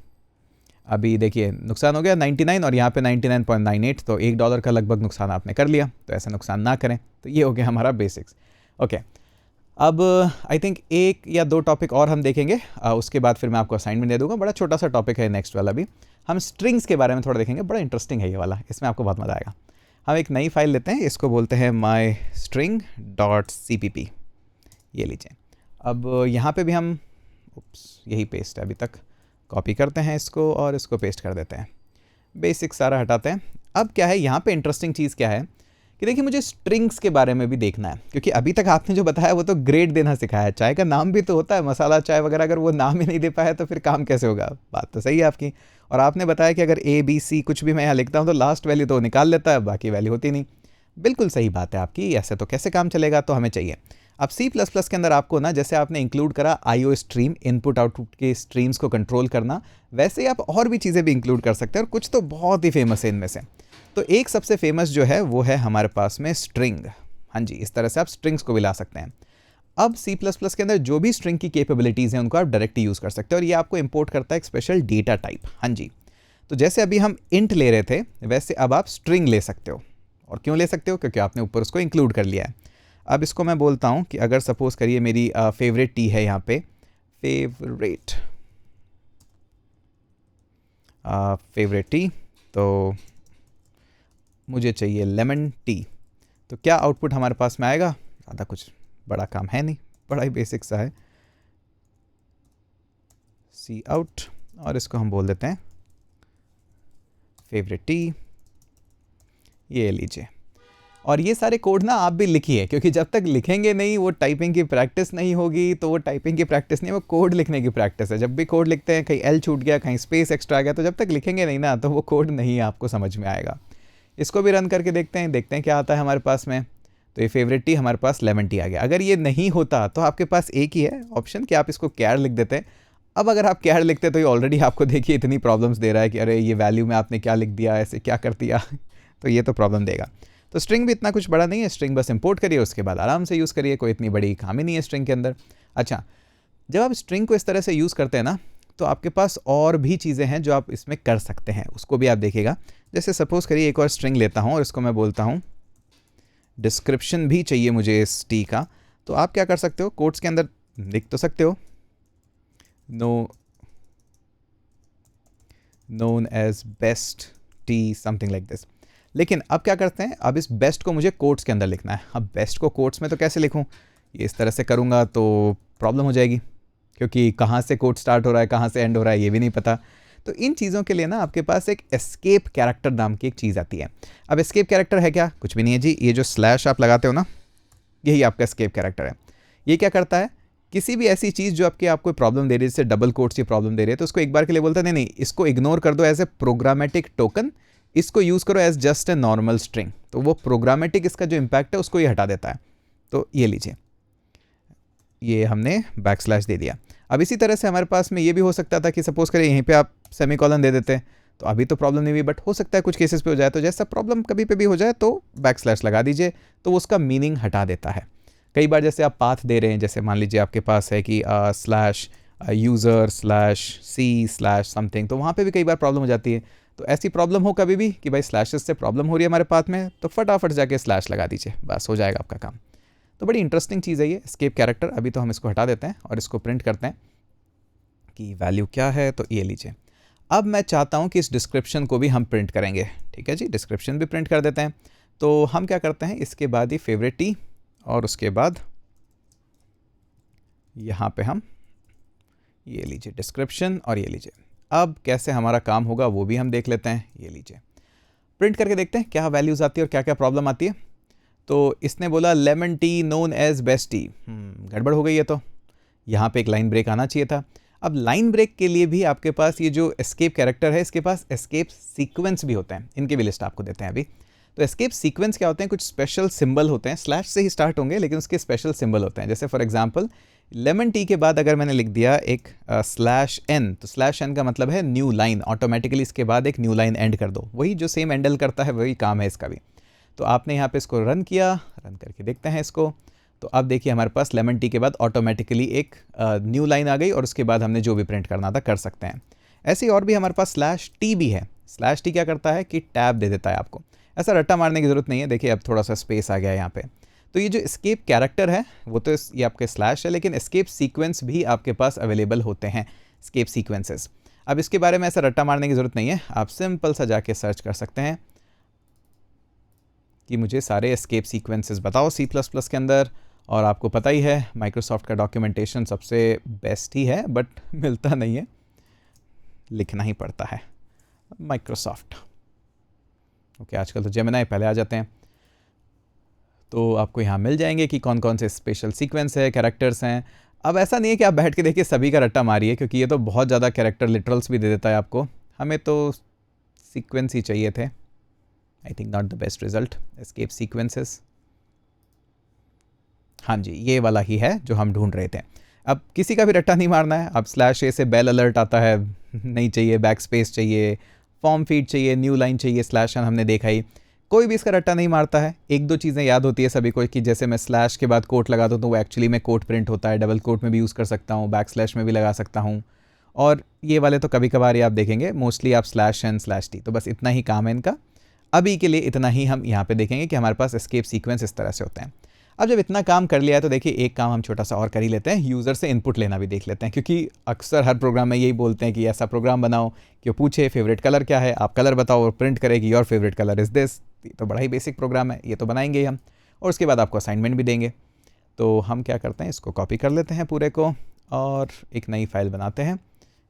अभी देखिए नुकसान हो गया 99 और यहाँ पे 99.98, तो $1 का लगभग नुकसान आपने कर लिया। तो ऐसा नुकसान ना करें। तो ये हो गया हमारा बेसिक्स। ओके, अब आई थिंक 1 या 2 टॉपिक और हम देखेंगे, उसके बाद फिर मैं आपको असाइनमेंट दे दूंगा। बड़ा छोटा सा टॉपिक है नेक्स्ट वाला भी। हम स्ट्रिंग्स के बारे में थोड़ा देखेंगे, बड़ा इंटरेस्टिंग है ये वाला, इसमें आपको बहुत मज़ा आएगा। हम एक नई फाइल लेते हैं, इसको बोलते हैं mystring.cpp। ये लीजिए, अब यहाँ पे भी हम यही पेस्ट है अभी तक, कॉपी करते हैं इसको और इसको पेस्ट कर देते हैं, बेसिक सारा हटाते हैं। अब क्या है यहाँ पे इंटरेस्टिंग चीज़ क्या है कि देखिए मुझे स्ट्रिंग्स के बारे में भी देखना है, क्योंकि अभी तक आपने जो बताया वो तो ग्रेड देना सिखाया है। चाय का नाम भी तो होता है, मसाला चाय वगैरह, अगर वो नाम ही नहीं दे पाया तो फिर काम कैसे होगा। बात तो सही है आपकी। और आपने बताया कि अगर ABC कुछ भी मैं यहाँ लिखता हूँ तो लास्ट वैल्यू तो निकाल लेता है, बाकी वैल्यू होती नहीं। बिल्कुल सही बात है आपकी, ऐसे तो कैसे काम चलेगा, तो हमें चाहिए। अब C++ के अंदर आपको ना, जैसे आपने इंक्लूड करा IO स्ट्रीम, इनपुट आउटपुट के स्ट्रीम्स को कंट्रोल करना, वैसे ही आप और भी चीज़ें भी इंक्लूड कर सकते हैं, और कुछ तो बहुत ही फेमस है इनमें से। तो एक सबसे फेमस जो है वो है हमारे पास में स्ट्रिंग, हाँ जी, इस तरह से आप स्ट्रिंग्स को भी ला सकते हैं। अब C++ के अंदर जो भी स्ट्रिंग की कैपेबिलिटीज़ हैं उनको आप डायरेक्ट यूज़ कर सकते हैं और ये आपको इंपोर्ट करता है एक स्पेशल डेटा टाइप। हाँ जी, तो जैसे अभी हम इंट ले रहे थे वैसे अब आप स्ट्रिंग ले सकते हो। और क्यों ले सकते हो? क्योंकि आपने ऊपर उसको इंक्लूड कर लिया है। अब इसको मैं बोलता हूँ कि अगर सपोज़ करिए मेरी फेवरेट टी है यहाँ पे, फेवरेट टी, तो मुझे चाहिए लेमन टी। तो क्या आउटपुट हमारे पास में आएगा? ज़्यादा कुछ बड़ा काम है नहीं, बड़ा ही बेसिक सा है, सी आउट, और इसको हम बोल देते हैं फेवरेट टी। ये लीजिए। और ये सारे कोड ना आप भी लिखिए, क्योंकि जब तक लिखेंगे नहीं, वो टाइपिंग की प्रैक्टिस नहीं होगी। तो वो टाइपिंग की प्रैक्टिस नहीं, वो कोड लिखने की प्रैक्टिस है। जब भी कोड लिखते हैं कहीं एल छूट गया, कहीं स्पेस एक्स्ट्रा आ गया, तो जब तक लिखेंगे नहीं ना तो वो कोड नहीं आपको समझ में आएगा। इसको भी रन करके देखते हैं क्या आता है हमारे पास में। तो ये फेवरेट टी हमारे पास लेमन टी आ गया। अगर ये नहीं होता तो आपके पास एक ही है ऑप्शन कि आप इसको कैर लिख देते हैं। अब अगर आप कैर लिखते तो ये ऑलरेडी आपको देखिए इतनी प्रॉब्लम्स दे रहा है कि अरे ये वैल्यू में आपने क्या लिख दिया, ऐसे क्या कर दिया तो ये तो प्रॉब्लम देगा। तो स्ट्रिंग भी इतना कुछ बड़ा नहीं है, स्ट्रिंग बस इंपोर्ट करिए, उसके बाद आराम से यूज़ करिए, कोई इतनी बड़ी काम ही नहीं है स्ट्रिंग के अंदर। अच्छा, जब आप स्ट्रिंग को इस तरह से यूज़ करते हैं ना, तो आपके पास और भी चीज़ें हैं जो आप इसमें कर सकते हैं, उसको भी आप देखिएगा। जैसे सपोज़ करिए एक और स्ट्रिंग लेता हूँ और इसको मैं बोलता हूँ डिस्क्रिप्शन भी चाहिए मुझे इस टी का। तो आप क्या कर सकते हो, कोड्स के अंदर लिख तो सकते हो known as best tea something like this. लेकिन अब क्या करते हैं, अब इस बेस्ट को मुझे कोट्स के अंदर लिखना है। अब बेस्ट को कोट्स में तो कैसे लिखूं? ये इस तरह से करूंगा तो प्रॉब्लम हो जाएगी, क्योंकि कहाँ से कोट स्टार्ट हो रहा है कहाँ से एंड हो रहा है ये भी नहीं पता। तो इन चीज़ों के लिए ना आपके पास एक एस्केप कैरेक्टर नाम की एक चीज़ आती है। अब एस्केप कैरेक्टर है क्या? कुछ भी नहीं है जी, ये जो स्लैश आप लगाते हो ना, यही आपका एस्केप कैरेक्टर है। ये क्या करता है, किसी भी ऐसी चीज़ जो आपको प्रॉब्लम दे रही है, जैसे डबल कोट्स की प्रॉब्लम दे रही है, तो उसको एक बार के लिए बोलता है नहीं, इसको इग्नोर कर दो एज ए प्रोग्रामेटिक टोकन, इसको यूज़ करो as just a normal string. तो वो प्रोग्रामेटिक इसका जो इम्पैक्ट है उसको ये हटा देता है। तो ये लीजिए, ये हमने बैकस्लैश दे दिया। अब इसी तरह से हमारे पास में ये भी हो सकता था कि सपोज करें यहीं पे आप सेमीकोलन दे देते, तो अभी तो प्रॉब्लम नहीं हुई, बट हो सकता है कुछ केसेस पे हो जाए। तो जैसा प्रॉब्लम कभी पे भी हो जाए तो बैकस्लैश लगा दीजिए, तो वो उसका मीनिंग हटा देता है। कई बार जैसे आप पाथ दे रहे हैं, जैसे मान लीजिए आपके पास है कि slash user slash C slash something, तो वहाँ पे भी कई बार प्रॉब्लम हो जाती है। तो ऐसी प्रॉब्लम हो कभी भी कि भाई स्लैशेस से प्रॉब्लम हो रही है हमारे पाथ में, तो फटाफट जाके स्लैश लगा दीजिए, बस हो जाएगा आपका काम। तो बड़ी इंटरेस्टिंग चीज़ है ये एस्केप कैरेक्टर। अभी तो हम इसको हटा देते हैं और इसको प्रिंट करते हैं कि वैल्यू क्या है। तो ये लीजिए, अब मैं चाहता हूँ कि इस डिस्क्रिप्शन को भी हम प्रिंट करेंगे। ठीक है जी, डिस्क्रिप्शन भी प्रिंट कर देते हैं। तो हम क्या करते हैं, इसके बाद ही फेवरेट टी, और उसके बाद यहाँ पे हम ये लीजिए डिस्क्रिप्शन, और ये लीजिए। अब कैसे हमारा काम होगा वो भी हम देख लेते हैं। ये लीजिए, प्रिंट करके देखते हैं क्या वैल्यूज़ आती है और क्या क्या प्रॉब्लम आती है। तो इसने बोला lemon tea known as best tea, गड़बड़ हो गई है। तो यहाँ पे एक लाइन ब्रेक आना चाहिए था। अब लाइन ब्रेक के लिए भी आपके पास ये जो एस्केप कैरेक्टर है, इसके पास एस्केप सीक्वेंस भी होते हैं, इनकी भी लिस्ट आपको देते हैं अभी। तो एस्केप सीक्वेंस क्या होते हैं, कुछ स्पेशल सिंबल होते हैं, स्लैश से ही स्टार्ट होंगे लेकिन उसके स्पेशल सिंबल होते हैं। जैसे फॉर एग्जांपल लेमन टी के बाद अगर मैंने लिख दिया एक स्लैश एन, तो स्लैश एन का मतलब है न्यू लाइन, ऑटोमेटिकली इसके बाद एक न्यू लाइन एंड कर दो। वही जो सेम एंडल करता है वही काम है इसका भी। तो आपने यहाँ पे इसको रन किया, रन करके देखते हैं इसको। तो अब देखिए हमारे पास लेमन टी के बाद ऑटोमेटिकली एक न्यू लाइन आ गई, और उसके बाद हमने जो भी प्रिंट करना था कर सकते हैं। ऐसे ही और भी हमारे पास स्लैश टी भी है। स्लैश टी क्या करता है कि टैब दे देता है आपको, ऐसा रट्टा मारने की ज़रूरत नहीं है। देखिए अब थोड़ा सा स्पेस आ गया है यहाँ पे। तो ये जो एस्केप कैरेक्टर है वो तो ये आपके स्लैश है, लेकिन एस्केप सीक्वेंस भी आपके पास अवेलेबल होते हैं, एस्केप सीक्वेंसेस। अब इसके बारे में ऐसा रट्टा मारने की ज़रूरत नहीं है, आप सिंपल सा जाके सर्च कर सकते हैं कि मुझे सारे एस्केप सीक्वेंसेस बताओ C++ के अंदर। और आपको पता ही है माइक्रोसॉफ्ट का डॉक्यूमेंटेशन सबसे बेस्ट ही है, बट मिलता नहीं है, लिखना ही पड़ता है माइक्रोसॉफ्ट। ओके, आजकल तो जेमिनी पहले आ जाते हैं। तो आपको यहाँ मिल जाएंगे कि कौन कौन से स्पेशल सीक्वेंस है, कैरेक्टर्स हैं। अब ऐसा नहीं है कि आप बैठ के देखिए सभी का रट्टा मारिए, क्योंकि ये तो बहुत ज़्यादा कैरेक्टर लिटरल्स भी दे देता है आपको। हमें तो सीक्वेंस ही चाहिए थे। I think not the best result, escape sequences. हाँ जी, ये वाला ही है जो हम ढूंढ रहे थे। अब किसी का भी रट्टा नहीं मारना है। अब स्लैश ए से बेल अलर्ट आता है, नहीं चाहिए, बैक स्पेस चाहिए, फॉर्म फीड चाहिए, न्यू लाइन चाहिए, स्लैश एन हमने देखा ही। कोई भी इसका रट्टा नहीं मारता है। एक दो चीज़ें याद होती है सभी को कि जैसे मैं स्लैश के बाद कोट लगाता हूँ तो वो एक्चुअली में कोट प्रिंट होता है, डबल कोट में भी यूज़ कर सकता हूँ, बैक स्लैश में भी लगा सकता हूँ, और ये वाले तो कभी कभार ही आप देखेंगे, मोस्टली आप स्लैश एन स्लैश टी। तो बस इतना ही काम है इनका। अभी के लिए इतना ही हम यहाँ पे देखेंगे कि हमारे पास एस्केप सीक्वेंस इस तरह से होते हैं। अब जब इतना काम कर लिया है तो देखिए एक काम हम छोटा सा और कर ही लेते हैं, यूज़र से इनपुट लेना भी देख लेते हैं, क्योंकि अक्सर हर प्रोग्राम में यही बोलते हैं कि ऐसा प्रोग्राम बनाओ कि वो पूछे फेवरेट कलर क्या है, आप कलर बताओ और प्रिंट करेगी your favourite colour is this. तो बड़ा ही बेसिक प्रोग्राम है, ये तो बनाएंगे ही हम, और उसके बाद आपको असाइनमेंट भी देंगे। तो हम क्या करते हैं, इसको कॉपी कर लेते हैं पूरे को और एक नई फाइल बनाते हैं।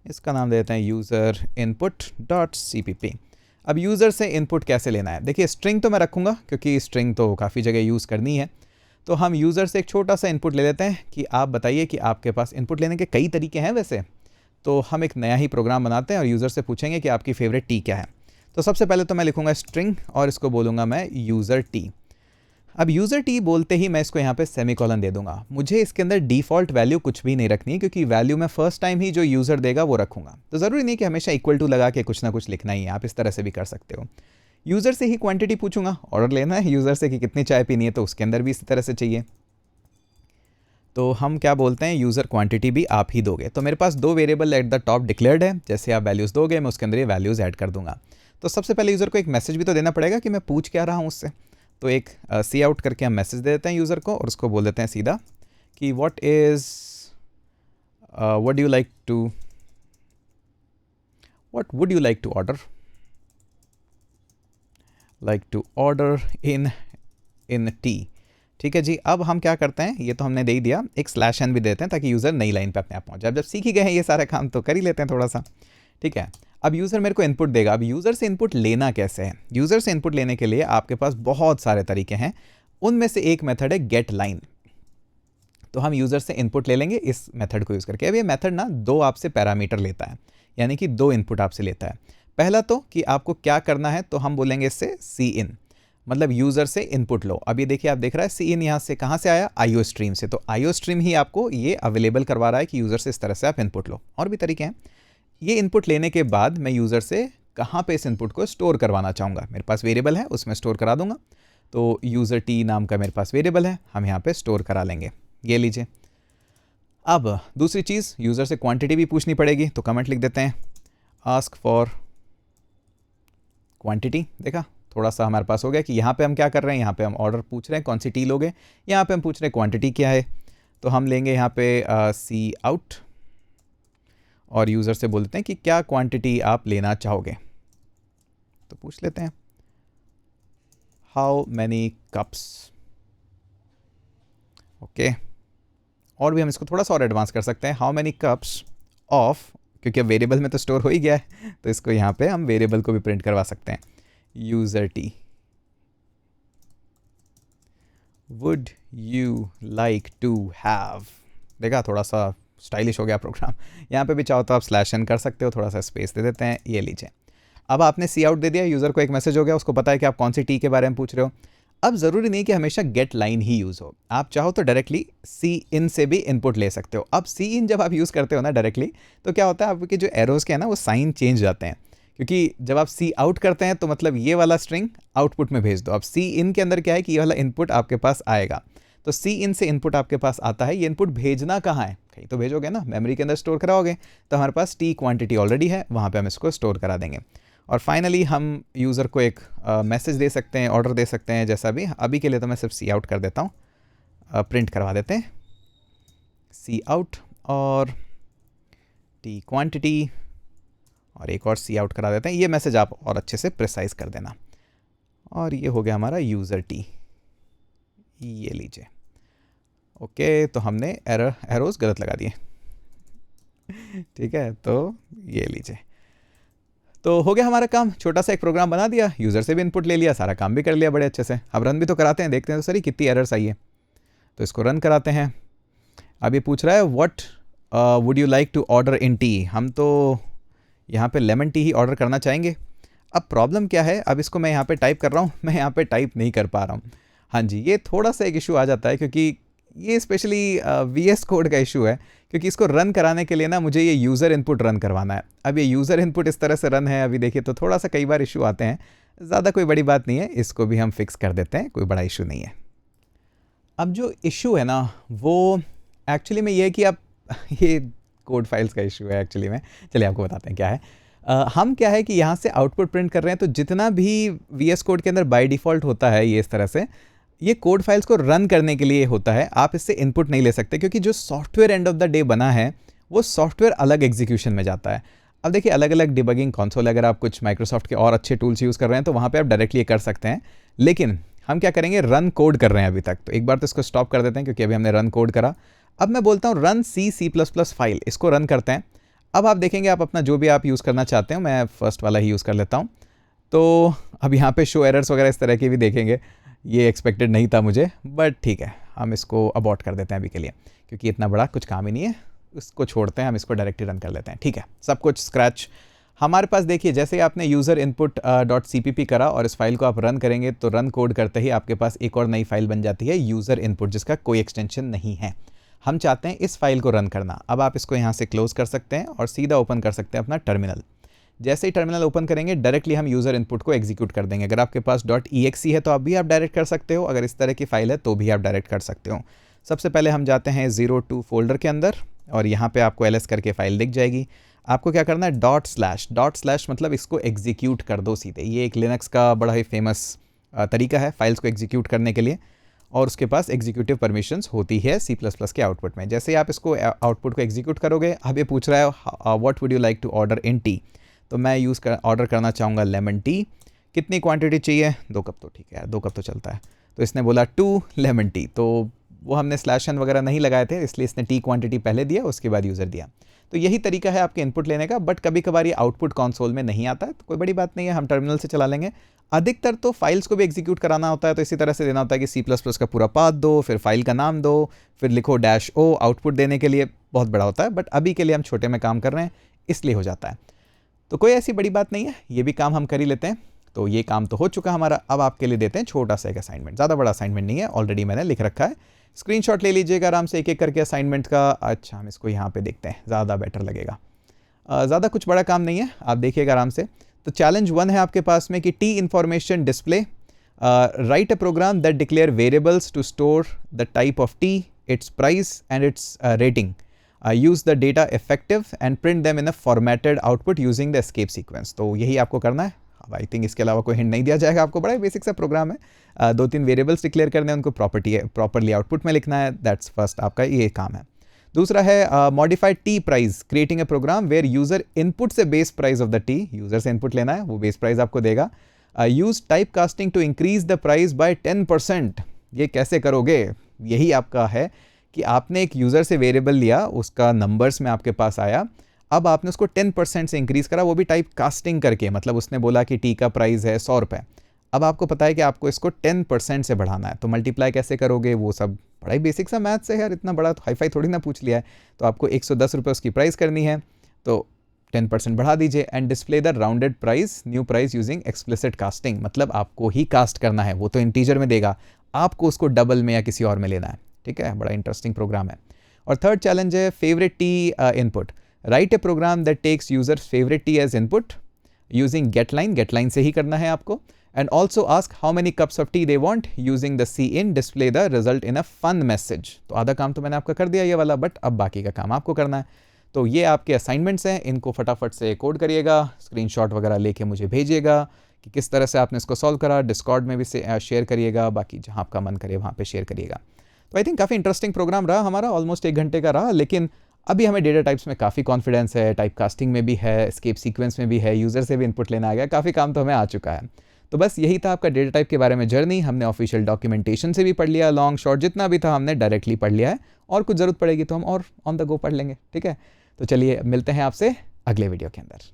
इसका नाम देते हैं यूज़र इनपुट डॉट cpp। अब यूज़र से इनपुट कैसे लेना है, देखिए स्ट्रिंग तो मैं रखूँगा क्योंकि स्ट्रिंग तो काफ़ी जगह यूज़ करनी है। तो हम यूज़र से एक छोटा सा इनपुट ले लेते हैं कि आप बताइए कि आपके पास इनपुट लेने के कई तरीके हैं वैसे। तो हम एक नया ही प्रोग्राम बनाते हैं और यूज़र से पूछेंगे कि आपकी फेवरेट टी क्या है। तो सबसे पहले तो मैं लिखूँगा स्ट्रिंग और इसको बोलूँगा मैं यूज़र टी। अब यूज़र टी बोलते ही मैं इसको यहाँ पे सेमीकोलन दे दूंगा। मुझे इसके अंदर डिफ़ॉल्ट वैल्यू कुछ भी नहीं रखनी है, क्योंकि वैल्यू मैं फर्स्ट टाइम ही जो यूज़र देगा वो रखूँगा। तो ज़रूरी नहीं कि हमेशा इक्वल टू लगा के कुछ ना कुछ लिखना ही है, आप इस तरह से भी कर सकते हो। यूज़र से ही क्वांटिटी पूछूंगा, ऑर्डर लेना है यूज़र से कि कितनी चाय पीनी है, तो उसके अंदर भी इसी तरह से चाहिए। तो हम क्या बोलते हैं, यूज़र क्वांटिटी भी आप ही दोगे। तो मेरे पास 2 variable at the top declared है, जैसे आप वैल्यूज़ दोगे मैं उसके अंदर ये वैल्यूज़ ऐड कर दूंगा। तो सबसे पहले यूज़र को एक मैसेज भी तो देना पड़ेगा कि मैं पूछ क्या रहा हूँ उससे। तो एक सी आउट करके हम मैसेज दे देते हैं यूज़र को और उसको बोल देते हैं सीधा कि what would you like to order in tea. ठीक है जी। अब हम क्या करते हैं, ये तो हमने दे ही दिया, एक स्लैश एन भी देते हैं ताकि यूज़र नई लाइन पे अपने आप पहुंच जाए। जब सीख ही गए हैं ये सारे काम तो कर ही लेते हैं थोड़ा सा। ठीक है, अब यूज़र मेरे को इनपुट देगा। अब यूज़र से इनपुट लेना कैसे है, यूज़र से इनपुट लेने के लिए आपके पास बहुत सारे तरीके हैं, उनमें से एक मेथड है गेट लाइन। तो हम यूज़र से इनपुट ले लेंगे इस मेथड को यूज़ करके। अब ये मेथड ना 2 आपसे पैरामीटर लेता है, यानी कि 2 इनपुट आपसे लेता है। पहला तो कि आपको क्या करना है, तो हम बोलेंगे इससे सी इन, मतलब यूज़र से इनपुट लो। अब ये देखिए, आप देख रहा है सी इन यहाँ से कहाँ से आया, आईओ स्ट्रीम से। तो आईओ स्ट्रीम ही आपको ये अवेलेबल करवा रहा है कि यूज़र से इस तरह से आप इनपुट लो। और भी तरीके हैं। ये इनपुट लेने के बाद मैं यूज़र से कहाँ पे इस इनपुट को स्टोर करवाना चाहूँगा, मेरे पास वेरिएबल है उसमें स्टोर करा दूंगा। तो यूज़र टी नाम का मेरे पास वेरिएबल है, हम यहाँ पे स्टोर करा लेंगे, ये लीजिए। अब दूसरी चीज़, यूज़र से क्वांटिटी भी पूछनी पड़ेगी, तो कमेंट लिख देते हैं आस्क फॉर क्वांटिटी। देखा, थोड़ा सा हमारे पास हो गया कि यहाँ पे हम क्या कर रहे हैं, यहाँ पे हम ऑर्डर पूछ रहे हैं कौन सी टी लोगे, यहाँ पे हम पूछ रहे हैं क्वांटिटी क्या है। तो हम लेंगे यहाँ पे सी आउट और यूज़र से बोलते हैं कि क्या क्वांटिटी आप लेना चाहोगे। तो पूछ लेते हैं हाउ मैनी कप्स। ओके, और भी हम इसको थोड़ा सा और एडवांस कर सकते हैं, हाउ मैनी कप्स ऑफ, क्योंकि अब वेरिएबल में तो स्टोर हो ही गया है, तो इसको यहाँ पे हम वेरिएबल को भी प्रिंट करवा सकते हैं, user tea would you like to have. देखा, थोड़ा सा स्टाइलिश हो गया प्रोग्राम। यहाँ पे भी चाहो तो आप स्लैश एन कर सकते हो, थोड़ा सा स्पेस दे देते हैं, ये लीजिए। अब आपने सी आउट दे दिया, यूज़र को एक मैसेज हो गया, उसको पता है कि आप कौन सी टी के बारे में पूछ रहे हो। अब ज़रूरी नहीं कि हमेशा गेट लाइन ही यूज़ हो, आप चाहो तो डायरेक्टली सी इन से भी इनपुट ले सकते हो। अब सी इन जब आप यूज़ करते हो ना डायरेक्टली, तो क्या होता है, आपके जो एरोज़ के हैं ना वो साइन चेंज जाते हैं, क्योंकि जब आप सी आउट करते हैं तो मतलब ये वाला स्ट्रिंग आउटपुट में भेज दो। अब सी इन के अंदर क्या है कि ये वाला इनपुट आपके पास आएगा, तो सी इन से इनपुट आपके पास आता है। ये इनपुट भेजना कहाँ है, कहीं तो भेजोगे ना, मेमोरी के अंदर स्टोर कराओगे। तो हमारे पास टी क्वांटिटी ऑलरेडी है, वहाँ पे हम इसको स्टोर करा देंगे। और फाइनली हम यूज़र को एक मैसेज दे सकते हैं, ऑर्डर दे सकते हैं, जैसा भी। अभी के लिए तो मैं सिर्फ सी आउट कर देता हूँ, प्रिंट करवा देते हैं सी आउट और टी क्वांटिटी, और एक और सी आउट करा देते हैं। ये मैसेज आप और अच्छे से प्रिसाइज कर देना। और ये हो गया हमारा यूज़र टी, ये लीजिए। ओके, तो हमने एरोज गलत लगा दिए। ठीक है, तो ये लीजिए। तो हो गया हमारा काम, छोटा सा एक प्रोग्राम बना दिया, यूज़र से भी इनपुट ले लिया, सारा काम भी कर लिया बड़े अच्छे से। अब रन भी तो कराते हैं, देखते हैं तो सही कितनी एरर्स आई है। तो इसको रन कराते हैं। अब ये पूछ रहा है what would you like to order in tea. हम तो यहाँ पे लेमन टी ही ऑर्डर करना चाहेंगे। अब प्रॉब्लम क्या है, अब इसको मैं यहाँ पे टाइप कर रहा हूँ, मैं यहाँ पे टाइप नहीं कर पा रहा हूँ। हाँ जी, ये थोड़ा सा एक इशू आ जाता है, क्योंकि ये स्पेशली VS कोड का इशू है, क्योंकि इसको रन कराने के लिए ना मुझे ये यूज़र इनपुट रन करवाना है। अब ये यूज़र इनपुट इस तरह से रन है, अभी देखिए तो थोड़ा सा कई बार इशू आते हैं। ज़्यादा कोई बड़ी बात नहीं है, इसको भी हम फिक्स कर देते हैं, कोई बड़ा इशू नहीं है। अब जो इशू है ना वो एक्चुअली में ये है कि आप ये कोड फाइल्स का इशू है एक्चुअली में। चलिए आपको बताते हैं क्या है। हम क्या है कि यहाँ से आउटपुट प्रिंट कर रहे हैं, तो जितना भी वीएस कोड के अंदर बाय डिफ़ॉल्ट होता है ये इस तरह से, ये कोड फाइल्स को रन करने के लिए होता है। आप इससे इनपुट नहीं ले सकते क्योंकि जो software end of the day बना है वो सॉफ्टवेयर अलग एग्जीक्यूशन में जाता है। अब देखिए अलग अलग डिबगिंग कंसोल, अगर आप कुछ माइक्रोसॉफ्ट के और अच्छे टूल्स यूज़ कर रहे हैं तो वहाँ पे आप डायरेक्टली ये कर सकते हैं, लेकिन हम क्या करेंगे, रन कोड कर रहे हैं अभी तक, तो एक बार तो इसको स्टॉप कर देते हैं क्योंकि अभी हमने रन कोड करा। अब मैं बोलता हूँ रन C++ फाइल, इसको रन करते हैं। अब आप देखेंगे आप अपना जो भी आप यूज़ करना चाहते हो, मैं फर्स्ट वाला ही यूज़ कर लेता हूँ। तो अब यहाँ पे शो एरर्स वगैरह इस तरह के भी देखेंगे, ये एक्सपेक्टेड नहीं था मुझे, बट ठीक है, हम इसको अबॉर्ट कर देते हैं अभी के लिए क्योंकि इतना बड़ा कुछ काम ही नहीं है, इसको छोड़ते हैं, हम इसको डायरेक्टली रन कर लेते हैं। ठीक है, सब कुछ स्क्रैच हमारे पास। देखिए जैसे ही आपने यूज़र इनपुट .cpp करा और इस फाइल को आप रन करेंगे तो रन कोड करते ही आपके पास एक और नई फाइल बन जाती है यूज़र इनपुट, जिसका कोई एक्सटेंशन नहीं है। हम चाहते हैं इस फाइल को रन करना। अब आप इसको यहाँ से क्लोज कर सकते हैं और सीधा ओपन कर सकते हैं अपना टर्मिनल। जैसे ही टर्मिनल ओपन करेंगे डायरेक्टली हम यूज़र इनपुट को एग्जीक्यूट कर देंगे। अगर आपके पास .exe है तो आप भी आप डायरेक्ट कर सकते हो, अगर इस तरह की फाइल है तो भी आप डायरेक्ट कर सकते हो। सबसे पहले हम जाते हैं 02 फोल्डर के अंदर और यहाँ पे आपको ls करके फाइल दिख जाएगी। आपको क्या करना है, डॉट स्लैश मतलब इसको एग्जीक्यूट कर दो सीधे। ये एक लिनक्स का बड़ा ही फेमस तरीका है फाइल्स को एग्जीक्यूट करने के लिए, और उसके पास एग्जीक्यूटिव परमिशंस होती है C++ के आउटपुट में। जैसे ही आप इसको आउटपुट को एग्जीक्यूट करोगे, अब ये पूछ रहा है what would you like to order in tea, तो मैं ऑर्डर करना चाहूँगा लेमन टी। कितनी क्वांटिटी चाहिए, 2 कप तो ठीक है, 2 कप तो चलता है। तो इसने बोला 2 लेमन टी, तो वो हमने स्लैश एन वगैरह नहीं लगाए थे, इसलिए इसने टी क्वांटिटी पहले दिया, उसके बाद यूज़र दिया। तो यही तरीका है आपके इनपुट लेने का, बट कभी कभार ये आउटपुट कंसोल में नहीं आता है, तो कोई बड़ी बात नहीं है, हम टर्मिनल से चला लेंगे। अधिकतर तो फाइल्स को भी एग्जीक्यूट कराना होता है, तो इसी तरह से देना होता है कि C++ का पूरा पाथ दो, फिर फाइल का नाम दो, फिर लिखो -o आउटपुट देने के लिए, बहुत बड़ा होता है। बट अभी के लिए हम छोटे में काम कर रहे हैं इसलिए हो जाता है, तो कोई ऐसी बड़ी बात नहीं है, ये भी काम हम कर ही लेते हैं। तो ये काम तो हो चुका हमारा। अब आपके लिए देते हैं छोटा सा एक असाइनमेंट, ज़्यादा बड़ा असाइनमेंट नहीं है, ऑलरेडी मैंने लिख रखा है। स्क्रीनशॉट ले लीजिएगा आराम से एक एक करके असाइनमेंट का। अच्छा, हम इसको यहाँ पे देखते हैं, ज़्यादा बेटर लगेगा। ज़्यादा कुछ बड़ा काम नहीं है, आप देखिएगा आराम से। तो चैलेंज 1 है आपके पास में कि tea information display, right a program that declare variables to store the type of tea, its price and its rating, use the data effective and print them in a formatted output using the escape sequence. तो यही आपको करना है। अब I think इसके अलावा कोई hint नहीं दिया जाएगा आपको, बड़ा ही बेसिक सा प्रोग्राम है। 2-3 वेरिएबल्स डिक्लेयर करने हैं, उनको प्रॉपर्ली आउटपुट में लिखना है। दैट्स फर्स्ट, आपका ये काम है। दूसरा है modified tea price, creating a program where user input से base price of the tea, user से इनपुट लेना है, वो बेस प्राइस आपको देगा। Use type casting to increase the price by 10%। ये कैसे करोगे, यही आपका है कि आपने एक यूज़र से वेरिएबल लिया, उसका नंबर्स में आपके पास आया, अब आपने उसको 10% से इंक्रीज़ करा, वो भी टाइप कास्टिंग करके। मतलब उसने बोला कि टी का प्राइस है 100 रुपये, अब आपको पता है कि आपको इसको 10% से बढ़ाना है, तो मल्टीप्लाई कैसे करोगे, वो सब बड़ा ही बेसिक सा मैथ्स है यार, इतना बड़ा तो हाई फाई थोड़ी ना पूछ लिया है। तो आपको 110 रुपये उसकी प्राइस करनी है, तो 10% बढ़ा दीजिए। And display the rounded price, new price using explicit casting, मतलब आपको ही कास्ट करना है, वो तो इंटीजर में देगा, आपको उसको डबल में या किसी और में लेना है। ठीक है, बड़ा इंटरेस्टिंग प्रोग्राम है। और थर्ड चैलेंज है favourite tea input, write a program that takes user favourite tea as input using getline से ही करना है आपको। And also ask how many cups of tea they want using the cin, display the result in a fun message. तो आधा काम तो मैंने आपका कर दिया ये वाला, बट अब बाकी का काम आपको करना है। तो ये आपके असाइनमेंट्स हैं, इनको फटाफट से कोड करिएगा, स्क्रीनशॉट वगैरह लेके मुझे भेजिएगा कि किस तरह से आपने इसको सॉल्व करा। डिस्कॉर्ड में भी शेयर करिएगा, बाकी जहाँ आपका मन करे वहाँ पे शेयर करिएगा। तो आई थिंक काफ़ी इंटरेस्टिंग प्रोग्राम रहा हमारा, ऑलमोस्ट 1 घंटे का रहा, लेकिन अभी हमें डेटा टाइप्स में काफ़ी कॉन्फिडेंस है, टाइप कास्टिंग में भी है, एस्केप सीक्वेंस में भी है, यूज़र से भी इनपुट लेना आ गया, काफ़ी काम तो हमें आ चुका है। तो बस यही था आपका डेटा टाइप के बारे में जर्नी। हमने ऑफिशियल डॉक्यूमेंटेशन से भी पढ़ लिया, लॉन्ग शॉर्ट जितना भी था हमने डायरेक्टली पढ़ लिया है, और कुछ ज़रूरत पड़ेगी तो हम और ऑन द गो पढ़ लेंगे। ठीक है, तो चलिए मिलते हैं आपसे अगले वीडियो के अंदर।